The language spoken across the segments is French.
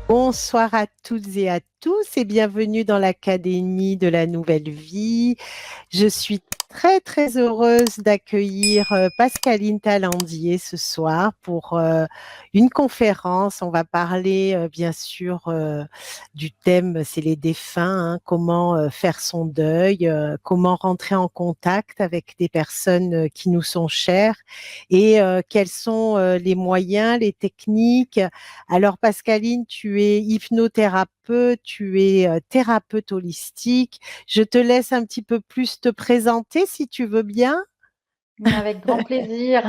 Bonsoir à toutes et à tous et bienvenue dans l'Académie de la Nouvelle Vie. Je suis très très heureuse d'accueillir Pascaline Talandier ce soir pour une conférence. On va parler bien sûr du thème, c'est les défunts, hein, comment faire son deuil, comment rentrer en contact avec des personnes qui nous sont chères et quels sont les moyens, les techniques. Alors Pascaline, tu es hypnothérapeute, tu es thérapeute holistique. Je te laisse un petit peu plus te présenter si tu veux bien. Avec grand plaisir.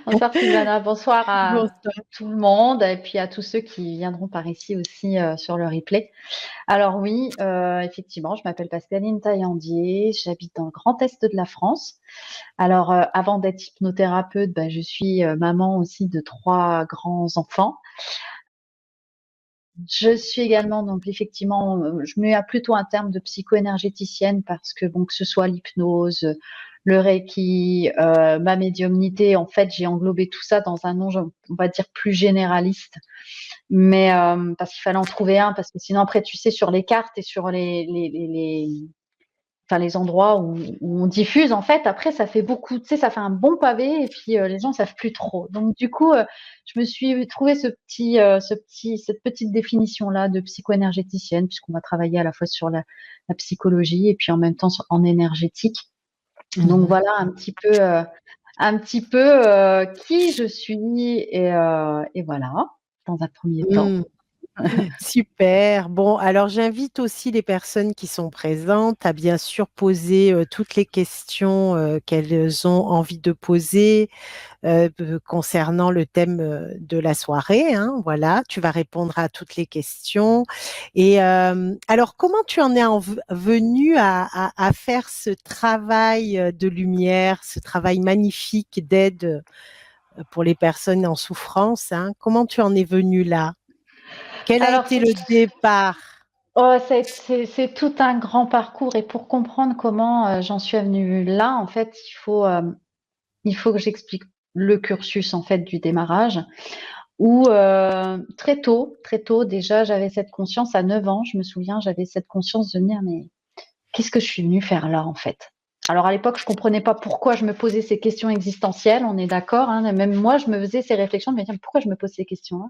Bonsoir Sylvana, bonsoir à Bonsoir. tout le monde et puis à tous ceux qui viendront par ici aussi sur le replay. Alors oui, effectivement, je m'appelle Pascaline Taillandier, j'habite dans le Grand Est de la France. Alors avant d'être hypnothérapeute, je suis maman aussi de 3 grands enfants. Je suis également, donc effectivement, je mets plutôt un terme de psycho-énergéticienne parce que bon, que ce soit l'hypnose, le Reiki, ma médiumnité, en fait, j'ai englobé tout ça dans un nom, on va dire plus généraliste. Mais parce qu'il fallait en trouver un, parce que sinon après, tu sais, sur les cartes et sur les endroits où on diffuse, en fait, après, ça fait beaucoup, tu sais, ça fait un bon pavé et puis les gens savent plus trop. Donc, du coup, je me suis trouvé cette petite définition-là de psycho-énergéticienne, puisqu'on va travailler à la fois sur la psychologie et puis en même temps en énergétique. Donc, Mhm. voilà un petit peu qui je suis et voilà, dans un premier temps. Mm. Super. Bon, alors j'invite aussi les personnes qui sont présentes à bien sûr poser toutes les questions qu'elles ont envie de poser concernant le thème de la soirée, hein, voilà, tu vas répondre à toutes les questions. Et alors, comment tu en es venu à faire ce travail de lumière, ce travail magnifique d'aide pour les personnes en souffrance, hein? Comment tu en es venu là? Quel a Alors, été le départ? oh, c'est tout un grand parcours et pour comprendre comment j'en suis venue là, en fait, il faut que j'explique le cursus en fait du démarrage où très tôt déjà, j'avais cette conscience à 9 ans, je me souviens, j'avais cette conscience de me dire mais qu'est-ce que je suis venue faire là en fait? Alors à l'époque, je comprenais pas pourquoi je me posais ces questions existentielles, on est d'accord, hein, même moi je me faisais ces réflexions de me dire pourquoi je me pose ces questions-là.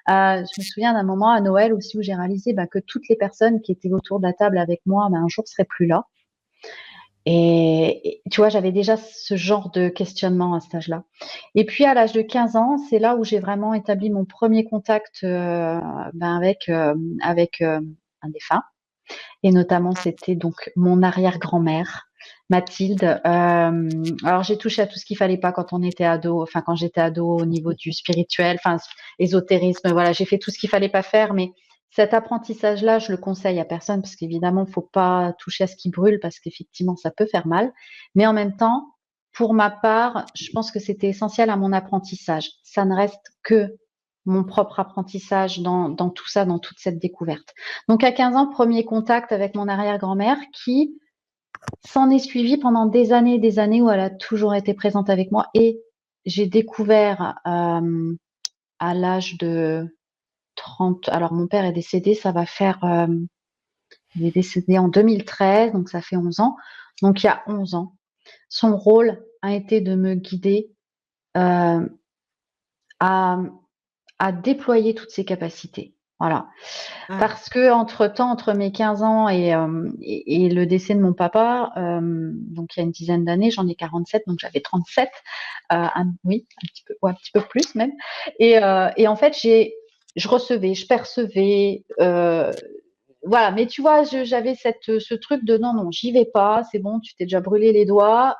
Je me souviens d'un moment à Noël aussi où j'ai réalisé que toutes les personnes qui étaient autour de la table avec moi, un jour seraient plus là. Et tu vois, j'avais déjà ce genre de questionnement à cet âge-là. Et puis à l'âge de 15 ans, c'est là où j'ai vraiment établi mon premier contact avec un défunt. Et notamment, c'était donc mon arrière-grand-mère, Mathilde. Alors j'ai touché à tout ce qu'il fallait pas quand on était ado, enfin quand j'étais ado au niveau du spirituel, enfin ésotérisme, voilà, j'ai fait tout ce qu'il fallait pas faire, mais cet apprentissage-là, je le conseille à personne parce qu'évidemment, faut pas toucher à ce qui brûle parce qu'effectivement, ça peut faire mal. Mais en même temps, pour ma part, je pense que c'était essentiel à mon apprentissage. Ça ne reste que mon propre apprentissage dans tout ça, dans toute cette découverte. Donc à 15 ans, premier contact avec mon arrière-grand-mère qui s'en est suivi pendant des années où elle a toujours été présente avec moi et j'ai découvert à l'âge de 30. Alors mon père est décédé, ça va faire, il est décédé en 2013, donc ça fait 11 ans. Donc il y a 11 ans, son rôle a été de me guider euh, à, à déployer toutes ses capacités. Voilà. Ah, Parce que entre-temps, entre mes 15 ans et le décès de mon papa, donc il y a une dizaine d'années, j'en ai 47, donc j'avais 37, oui, un petit peu, ouais, un petit peu plus même. Et en fait, je recevais, je percevais, voilà. Mais tu vois, j'avais ce truc de non, non, j'y vais pas, c'est bon, tu t'es déjà brûlé les doigts,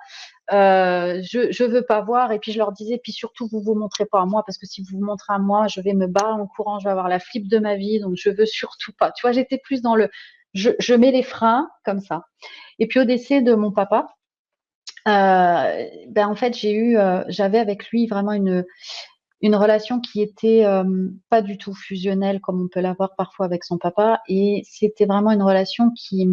je veux pas voir. Et puis je leur disais, puis surtout vous montrez pas à moi parce que si vous vous montrez à moi, je vais me barrer en courant, je vais avoir la flip de ma vie, donc je veux surtout pas. Tu vois, j'étais plus dans je mets les freins comme ça. Et puis au décès de mon papa, en fait j'avais avec lui vraiment une relation qui était pas du tout fusionnelle comme on peut l'avoir parfois avec son papa, et c'était vraiment une relation qui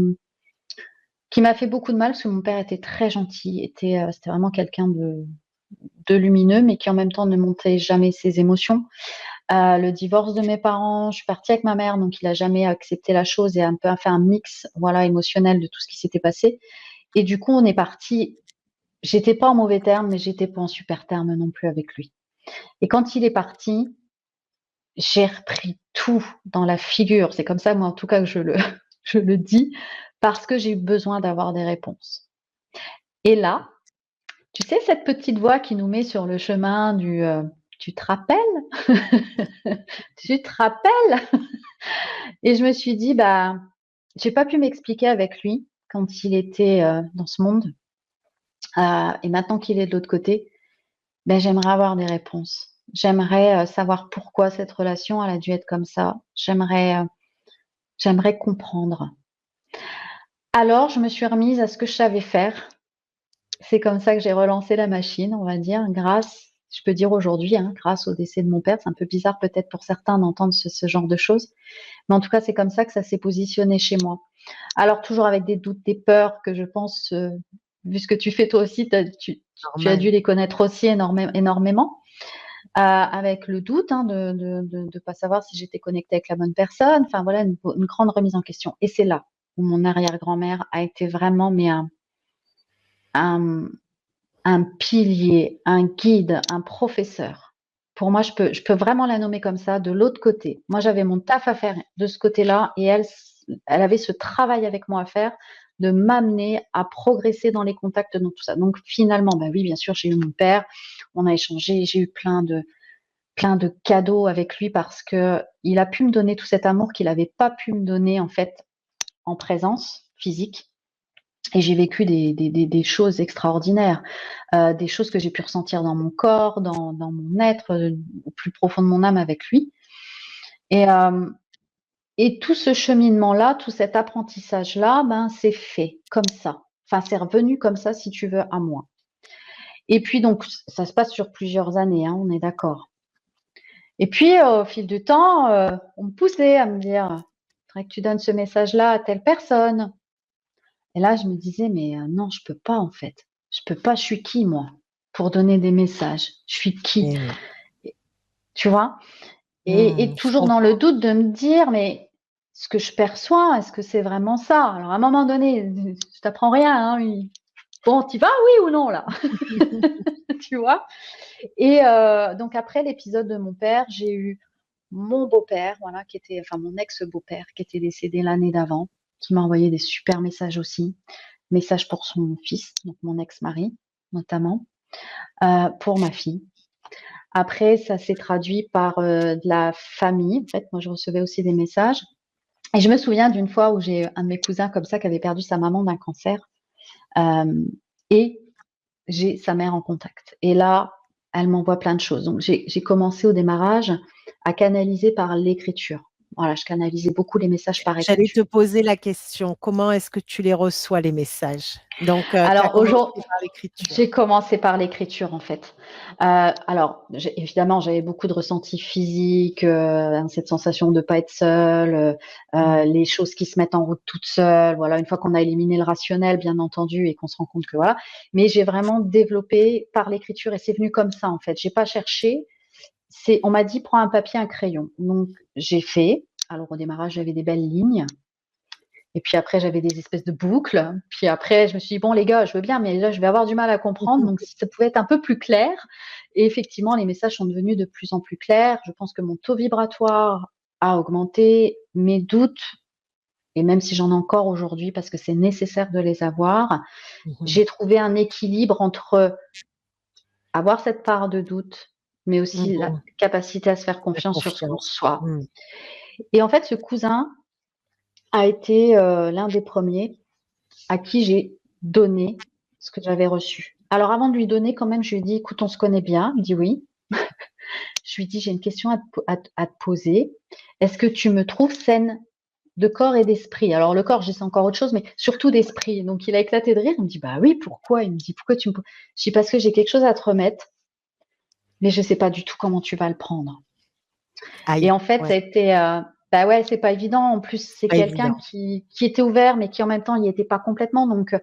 m'a fait beaucoup de mal parce que mon père était très gentil, c'était vraiment quelqu'un de lumineux, mais qui en même temps ne montait jamais ses émotions. Le divorce de mes parents, je suis partie avec ma mère, donc il a jamais accepté la chose et un peu fait un mix, voilà, émotionnel de tout ce qui s'était passé. Et du coup, on est parti. J'étais pas en mauvais terme, mais j'étais pas en super terme non plus avec lui. Et quand il est parti, j'ai repris tout dans la figure. C'est comme ça, moi, en tout cas, que je le dis, parce que j'ai eu besoin d'avoir des réponses. Et là, tu sais, cette petite voix qui nous met sur le chemin du tu te rappelles? Tu te rappelles? Et je me suis dit, bah, j'ai pas pu m'expliquer avec lui quand il était dans ce monde. Et maintenant qu'il est de l'autre côté, ben, j'aimerais avoir des réponses. J'aimerais savoir pourquoi cette relation elle a dû être comme ça. J'aimerais comprendre. Alors, je me suis remise à ce que je savais faire. C'est comme ça que j'ai relancé la machine, on va dire, grâce, je peux dire aujourd'hui, hein, grâce au décès de mon père. C'est un peu bizarre peut-être pour certains d'entendre ce genre de choses. Mais en tout cas, c'est comme ça que ça s'est positionné chez moi. Alors, toujours avec des doutes, des peurs que je pense, vu ce que tu fais toi aussi, tu as dû les connaître aussi énormément. Avec le doute hein, de ne pas savoir si j'étais connectée avec la bonne personne. Enfin, voilà, une grande remise en question. Et c'est là où mon arrière-grand-mère a été vraiment un, un pilier, un guide, un professeur. Pour moi, je peux vraiment la nommer comme ça, de l'autre côté. Moi, j'avais mon taf à faire de ce côté-là et elle avait ce travail avec moi à faire de m'amener à progresser dans les contacts, dans tout ça. Donc, finalement, bah oui, bien sûr, j'ai eu mon père, on a échangé, j'ai eu plein de cadeaux avec lui parce que il a pu me donner tout cet amour qu'il n'avait pas pu me donner, en fait, en présence physique. Et j'ai vécu des choses extraordinaires, des choses que j'ai pu ressentir dans mon corps, dans mon être, au plus profond de mon âme avec lui. Et tout ce cheminement-là, tout cet apprentissage-là, ben, c'est fait comme ça. Enfin, c'est revenu comme ça, si tu veux, à moi. Et puis, donc, ça se passe sur plusieurs années, hein, on est d'accord. Et puis, au fil du temps, on me poussait à me dire, il faudrait que tu donnes ce message-là à telle personne. Et là, je me disais, mais non, je peux pas en fait. Je peux pas, je suis qui moi pour donner des messages? Je suis qui? Tu vois? Et toujours dans le doute de me dire, mais ce que je perçois, est-ce que c'est vraiment ça? Alors à un moment donné, je t'apprends rien, hein, bon, tu vas, oui ou non là? Tu vois? Et donc après l'épisode de mon père, j'ai eu mon beau-père, voilà, qui était, enfin mon ex-beau-père, qui était décédé l'année d'avant, qui m'a envoyé des super messages aussi. Message pour son fils, donc mon ex-mari notamment, pour ma fille. Après, ça s'est traduit par de la famille. En fait, moi, je recevais aussi des messages. Et je me souviens d'une fois où j'ai un de mes cousins comme ça qui avait perdu sa maman d'un cancer. Et j'ai sa mère en contact. Et là, elle m'envoie plein de choses. Donc, j'ai commencé au démarrage à canaliser par l'écriture. Voilà, je canalisais beaucoup les messages par J'allais te écriture. poser la question, comment est-ce que tu les reçois, les messages? Donc, tu as Alors commencé aujourd'hui, par l'écriture. j'ai commencé par l'écriture en fait. Alors évidemment, j'avais beaucoup de ressentis physiques, cette sensation de pas être seule, les choses qui se mettent en route toutes seules. Voilà, une fois qu'on a éliminé le rationnel, bien entendu, et qu'on se rend compte que voilà. Mais j'ai vraiment développé par l'écriture et c'est venu comme ça en fait. J'ai pas cherché. On m'a dit prends un papier, un crayon. Donc j'ai fait. Alors au démarrage, j'avais des belles lignes. Et puis après, j'avais des espèces de boucles. Puis après, je me suis dit, bon, les gars, je veux bien, mais là, je vais avoir du mal à comprendre. Donc, si ça pouvait être un peu plus clair. Et effectivement, les messages sont devenus de plus en plus clairs. Je pense que mon taux vibratoire a augmenté. Mes doutes, et même si j'en ai encore aujourd'hui, parce que c'est nécessaire de les avoir, j'ai trouvé un équilibre entre avoir cette part de doute, mais aussi la capacité à se faire La confiance sur ce qu'on confiance. reçoit. Et en fait, ce cousin a été l'un des premiers à qui j'ai donné ce que j'avais reçu. Alors avant de lui donner, quand même, je lui ai dit, écoute, on se connaît bien. Il me dit oui. Je lui ai dit, j'ai une question à te poser. Est-ce que tu me trouves saine de corps et d'esprit? Alors le corps, je sais encore autre chose, mais surtout d'esprit. Donc il a éclaté de rire. Il me dit, bah oui, pourquoi? Il me dit, pourquoi tu me... Je dis, parce que j'ai quelque chose à te remettre, mais je ne sais pas du tout comment tu vas le prendre. Et Aïe, en fait, ça a été... bah ouais, c'est pas évident. En plus, c'est pas quelqu'un évident. qui était ouvert, mais qui en même temps, il n'y était pas complètement. Donc,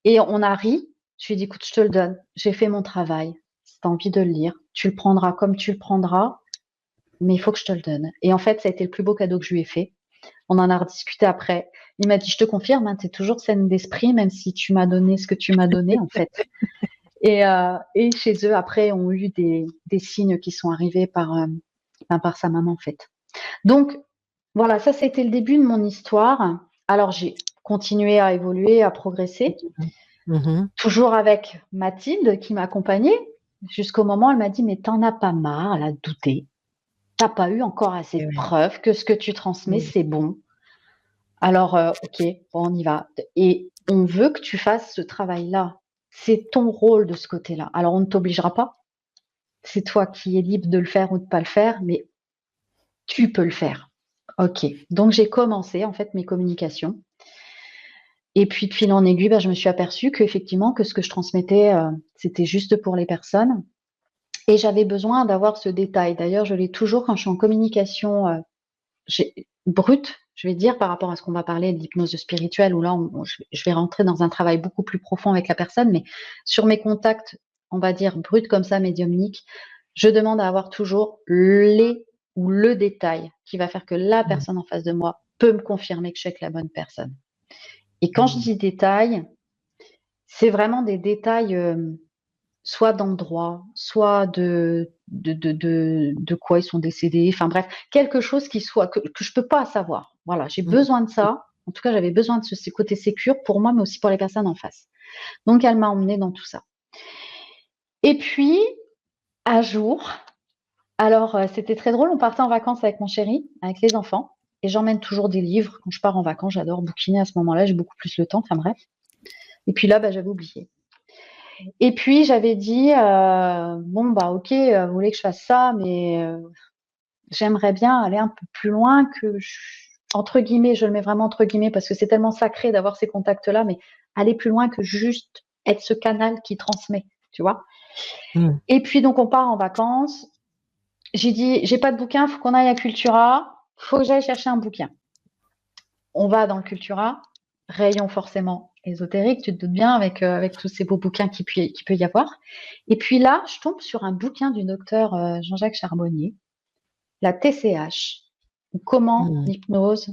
et on a ri. Je lui ai dit, écoute, je te le donne. J'ai fait mon travail. Si tu as envie de le lire, tu le prendras comme tu le prendras. mais il faut que je te le donne. Et en fait, ça a été le plus beau cadeau que je lui ai fait. On en a rediscuté après. Il m'a dit, je te confirme, hein, tu es toujours saine d'esprit, même si tu m'as donné ce que tu m'as donné, en fait. Et chez eux, après, ont eu des signes qui sont arrivés par sa maman, en fait. Donc, voilà, ça, c'était le début de mon histoire. Alors, j'ai continué à évoluer, à progresser, toujours avec Mathilde qui m'accompagnait, jusqu'au moment où elle m'a dit, mais t'en as pas marre, elle a douté. T'as pas eu encore assez Et de ouais. preuves que ce que tu transmets, c'est bon. Alors, ok, bon, on y va. Et on veut que tu fasses ce travail-là. C'est ton rôle de ce côté-là. Alors, on ne t'obligera pas. C'est toi qui es libre de le faire ou de pas le faire, mais tu peux le faire. Ok. Donc, j'ai commencé, en fait, mes communications. Et puis, de fil en aiguille, je me suis aperçue qu'effectivement, que ce que je transmettais, c'était juste pour les personnes. Et j'avais besoin d'avoir ce détail. D'ailleurs, je l'ai toujours quand je suis en communication brute, je vais dire, par rapport à ce qu'on va parler de l'hypnose spirituelle, où là, je vais rentrer dans un travail beaucoup plus profond avec la personne, mais sur mes contacts, on va dire, bruts comme ça, médiumniques, je demande à avoir toujours le détail qui va faire que la personne en face de moi peut me confirmer que je suis avec la bonne personne. Et quand je dis détail, c'est vraiment des détails soit d'endroit, soit de quoi ils sont décédés, enfin bref, quelque chose qui soit que je peux pas savoir. Voilà, j'ai besoin de ça. En tout cas, j'avais besoin de ce côté sécure pour moi, mais aussi pour les personnes en face. Donc, elle m'a emmenée dans tout ça. Et puis, un jour, alors c'était très drôle, on partait en vacances avec mon chéri, avec les enfants, et j'emmène toujours des livres quand je pars en vacances. J'adore bouquiner à ce moment-là, j'ai beaucoup plus le temps. Enfin bref. Et puis là, j'avais oublié. Et puis j'avais dit bon ok, vous voulez que je fasse ça, mais j'aimerais bien aller un peu plus loin que entre guillemets, je le mets vraiment entre guillemets parce que c'est tellement sacré d'avoir ces contacts-là, mais aller plus loin que juste être ce canal qui transmet, tu vois. Et puis donc on part en vacances. J'ai dit j'ai pas de bouquin, faut qu'on aille à Cultura, faut que j'aille chercher un bouquin. On va dans le Cultura, rayon forcément ésotérique, tu te doutes bien, avec tous ces beaux bouquins qu'il peut y avoir. Et puis là, je tombe sur un bouquin du docteur Jean-Jacques Charbonnier, la TCH, ou comment l'hypnose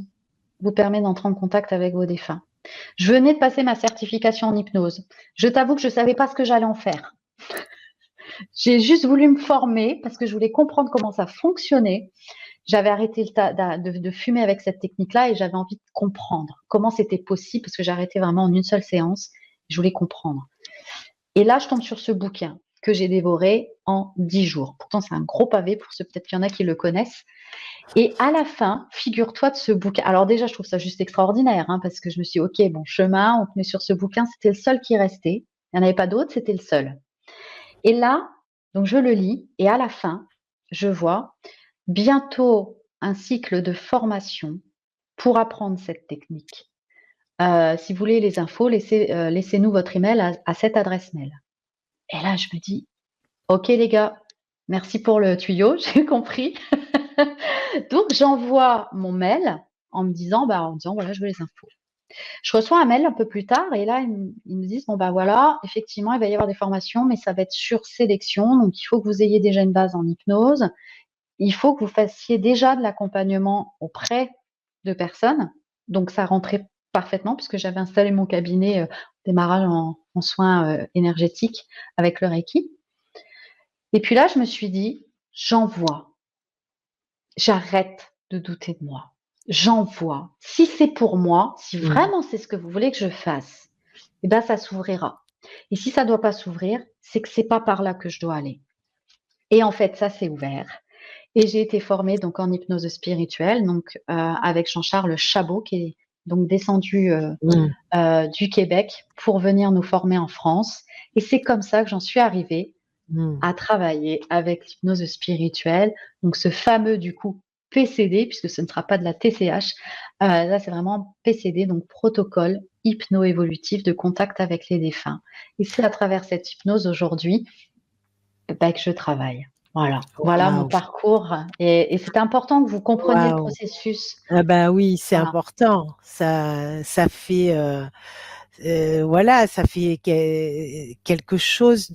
vous permet d'entrer en contact avec vos défunts. Je venais de passer ma certification en hypnose. Je t'avoue que je ne savais pas ce que j'allais en faire. J'ai juste voulu me former parce que je voulais comprendre comment ça fonctionnait. J'avais arrêté de fumer avec cette technique-là et j'avais envie de comprendre comment c'était possible parce que j'ai arrêté vraiment en une seule séance. Je voulais comprendre. Et là, je tombe sur ce bouquin que j'ai dévoré en 10 jours. Pourtant, c'est un gros pavé pour ceux, peut-être qu'il y en a qui le connaissent. Et à la fin, figure-toi de ce bouquin. Alors déjà, je trouve ça juste extraordinaire parce que je me suis dit, ok, bon chemin, on te met sur ce bouquin. C'était le seul qui restait. Il n'y en avait pas d'autre, c'était le seul. Et là, donc je le lis et à la fin, je vois bientôt un cycle de formation pour apprendre cette technique. Si vous voulez les infos, laissez-nous votre email à cette adresse mail. Et là, je me dis, ok les gars, merci pour le tuyau, j'ai compris. Donc, j'envoie mon mail en me disant, voilà, je veux les infos. Je reçois un mail un peu plus tard et là, ils me disent, voilà, effectivement, il va y avoir des formations, mais ça va être sur sélection. Donc, il faut que vous ayez déjà une base en hypnose. Il faut que vous fassiez déjà de l'accompagnement auprès de personnes. Donc, ça rentrait parfaitement puisque j'avais installé mon cabinet démarrage en soins énergétiques avec le Reiki. Et puis là, je me suis dit, j'envoie. J'arrête de douter de moi. J'envoie. Si c'est pour moi, si vraiment c'est ce que vous voulez que je fasse, ça s'ouvrira. Et si ça ne doit pas s'ouvrir, c'est que c'est pas par là que je dois aller. Et en fait, ça s'est ouvert. Et j'ai été formée donc en hypnose spirituelle, donc avec Jean-Charles Chabot, qui est donc descendu du Québec pour venir nous former en France. Et c'est comme ça que j'en suis arrivée à travailler avec l'hypnose spirituelle, donc ce fameux du coup PCD, puisque ce ne sera pas de la TCH, là c'est vraiment PCD, donc protocole hypno-évolutif de contact avec les défunts. Et c'est à travers cette hypnose aujourd'hui que je travaille. Voilà mon parcours. Et c'est important que vous compreniez le processus. Ah oui, c'est important. Ça fait voilà, ça fait quelque chose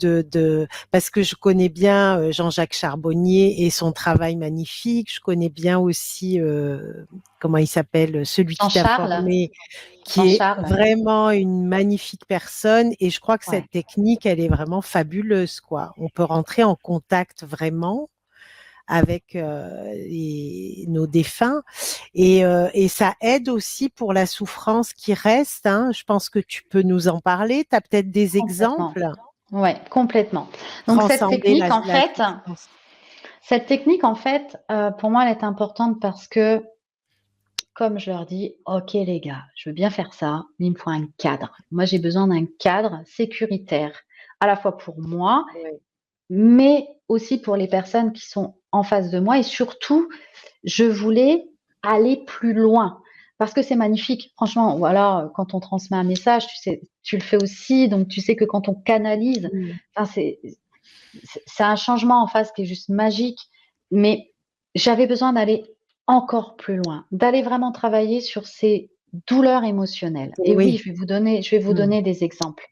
parce que je connais bien Jean-Jacques Charbonnier et son travail magnifique. Je connais bien aussi, comment il s'appelle, celui qui t'a Jean-Charles, formé, qui est Jean-Charles, vraiment une magnifique personne. Et je crois que ouais, cette technique, elle est vraiment fabuleuse, quoi. On peut rentrer en contact vraiment avec nos défunts. Et ça aide aussi pour la souffrance qui reste, hein. Je pense que tu peux nous en parler. Tu as peut-être des complètement. exemples? Ouais, complètement. Donc Transcender la souffrance. cette technique en fait, pour moi, elle est importante parce que, comme je leur dis: «OK les gars, je veux bien faire ça, mais il me faut un cadre». Moi, j'ai besoin d'un cadre sécuritaire, à la fois pour moi, Oui. mais aussi pour les personnes qui sont en face de moi et surtout, je voulais aller plus loin parce que c'est magnifique. Franchement, voilà, quand on transmet un message, tu sais, tu le fais aussi, donc tu sais que quand on canalise, Mmh. enfin, c'est un changement en face qui est juste magique. Mais j'avais besoin d'aller encore plus loin, d'aller vraiment travailler sur ces douleurs émotionnelles. Et oui, Oui. je vais vous Mmh. donner des exemples.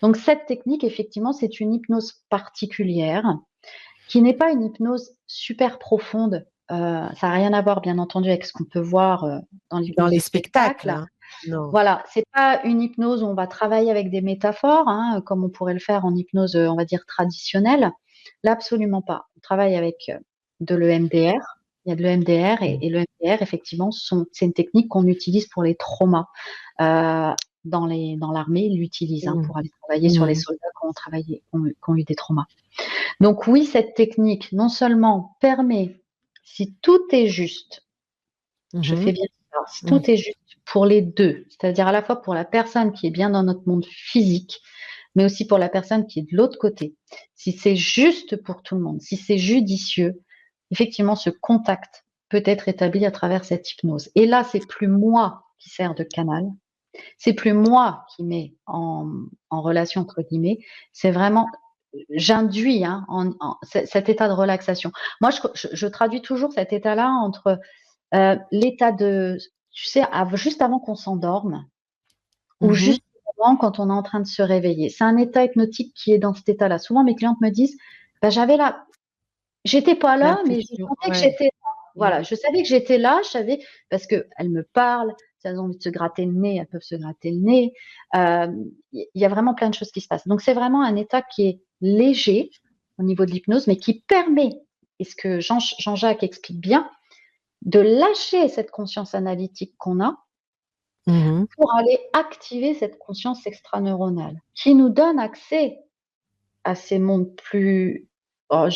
Donc cette technique, effectivement, c'est une hypnose particulière qui n'est pas une hypnose super profonde. Ça n'a rien à voir, bien entendu, avec ce qu'on peut voir dans Dans l'hypnose de les spectacles, spectacle. hein. Non. Voilà, c'est pas une hypnose où on va travailler avec des métaphores, hein, comme on pourrait le faire en hypnose, on va dire traditionnelle. Là, absolument pas. On travaille avec de l'EMDR. Il y a de l'EMDR Mmh. et l'EMDR, effectivement, c'est une technique qu'on utilise pour les traumas. Euh, dans l'armée, ils l'utilisent hein, Mmh. pour aller travailler sur les Mmh. soldats qui ont eu des traumas. Donc oui, cette technique, non seulement permet, si tout est juste, je Mmh. fais bien ça, si Mmh. tout est juste pour les deux, c'est-à-dire à la fois pour la personne qui est bien dans notre monde physique, mais aussi pour la personne qui est de l'autre côté. Si c'est juste pour tout le monde, si c'est judicieux, effectivement, ce contact peut être établi à travers cette hypnose. Et là, c'est plus moi qui sert de canal, c'est plus moi qui mets en relation entre guillemets, c'est vraiment j'induis hein, cet état de relaxation. Moi, je traduis toujours cet état-là entre l'état de, tu sais, juste avant qu'on s'endorme ou Mmh. juste avant quand on est en train de se réveiller. C'est un état hypnotique qui est dans cet état-là. Souvent, mes clientes me disent, bah, j'étais pas là, mais je L'impulsion, sentais que ouais. j'étais là. Voilà, Mmh. je savais que j'étais là, je savais parce qu'elles me parlent, si elles ont envie de se gratter le nez, elles peuvent se gratter le nez. Il y a vraiment plein de choses qui se passent. Donc, c'est vraiment un état qui est léger au niveau de l'hypnose, mais qui permet, et ce que Jean-Jacques explique bien, de lâcher cette conscience analytique qu'on a Mmh. pour aller activer cette conscience extraneuronale qui nous donne accès à ces mondes plus. Oh,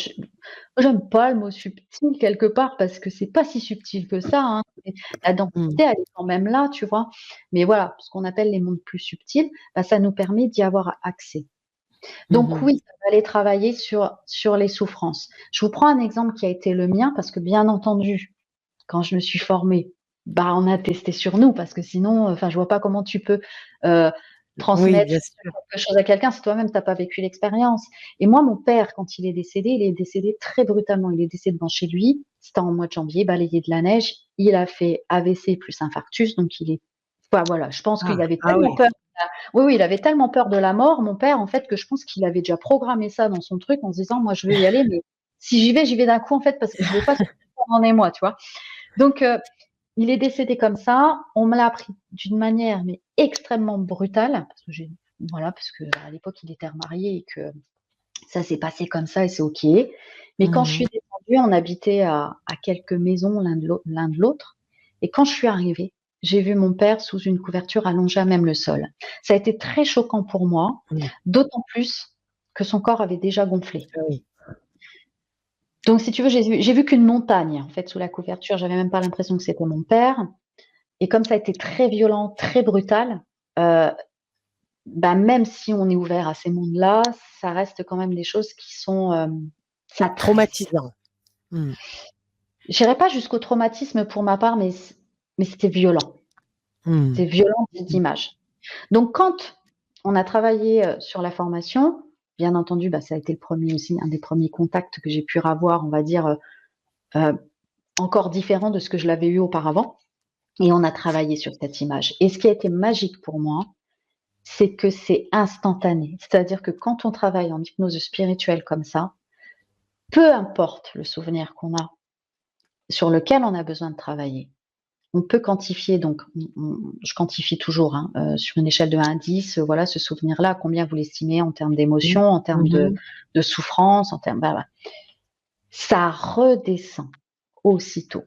j'aime pas le mot subtil quelque part parce que c'est pas si subtil que ça. Hein. La Mmh. densité, elle est quand même là, tu vois. Mais voilà, ce qu'on appelle les mondes plus subtils, bah, ça nous permet d'y avoir accès. Donc Mmh. oui, ça va aller travailler sur les souffrances. Je vous prends un exemple qui a été le mien parce que bien entendu, quand je me suis formée, bah, on a testé sur nous parce que sinon, enfin, je vois pas comment tu peux euh, Oui, transmettre bien sûr. quelque chose à quelqu'un si toi-même t'as pas vécu l'expérience. Et moi, mon père, quand il est décédé très brutalement. Il est décédé devant chez lui. C'était en mois de janvier, balayé de la neige. Il a fait AVC plus infarctus, donc il est. Enfin, voilà, je pense Ah, qu'il avait ah tellement oui. peur. Oui, oui, il avait tellement peur de la mort, mon père, en fait, que je pense qu'il avait déjà programmé ça dans son truc en se disant, moi, je veux y aller, mais si j'y vais d'un coup, en fait, parce que je veux pas en est moi, tu vois. Donc, il est décédé comme ça. On me l'a appris d'une manière mais extrêmement brutale parce que voilà, parce que à l'époque il était remarié et que ça s'est passé comme ça et c'est ok. Mais quand je Mmh. suis descendue, on habitait à quelques maisons l'un de l'autre. Et quand je suis arrivée, j'ai vu mon père sous une couverture allongée à même le sol. Ça a été très choquant pour moi, Mmh. d'autant plus que son corps avait déjà gonflé. Ah oui. Donc, si tu veux, j'ai vu qu'une montagne, en fait, sous la couverture. J'avais même pas l'impression que c'était mon père. Et comme ça a été très violent, très brutal, heu, bah, même si on est ouvert à ces mondes-là, ça reste quand même des choses qui sont, attrayent. Traumatisant. Mmh. J'irai pas jusqu'au traumatisme pour ma part, mais c'était violent. Mmh. C'est violent cette Mmh. image. Donc quand on a travaillé, sur la formation, bien entendu, bah, ça a été le premier aussi, un des premiers contacts que j'ai pu avoir, on va dire, heu, encore différent de ce que je l'avais eu auparavant et on a travaillé sur cette image et ce qui a été magique pour moi, c'est que c'est instantané. C'est-à-dire que quand on travaille en hypnose spirituelle comme ça, peu importe le souvenir qu'on a, sur lequel on a besoin de travailler, on peut quantifier, donc je quantifie toujours sur une échelle de 1 à 10, voilà, ce souvenir-là, combien vous l'estimez en termes d'émotion, en termes de souffrance, en termes, voilà. Ça redescend aussitôt.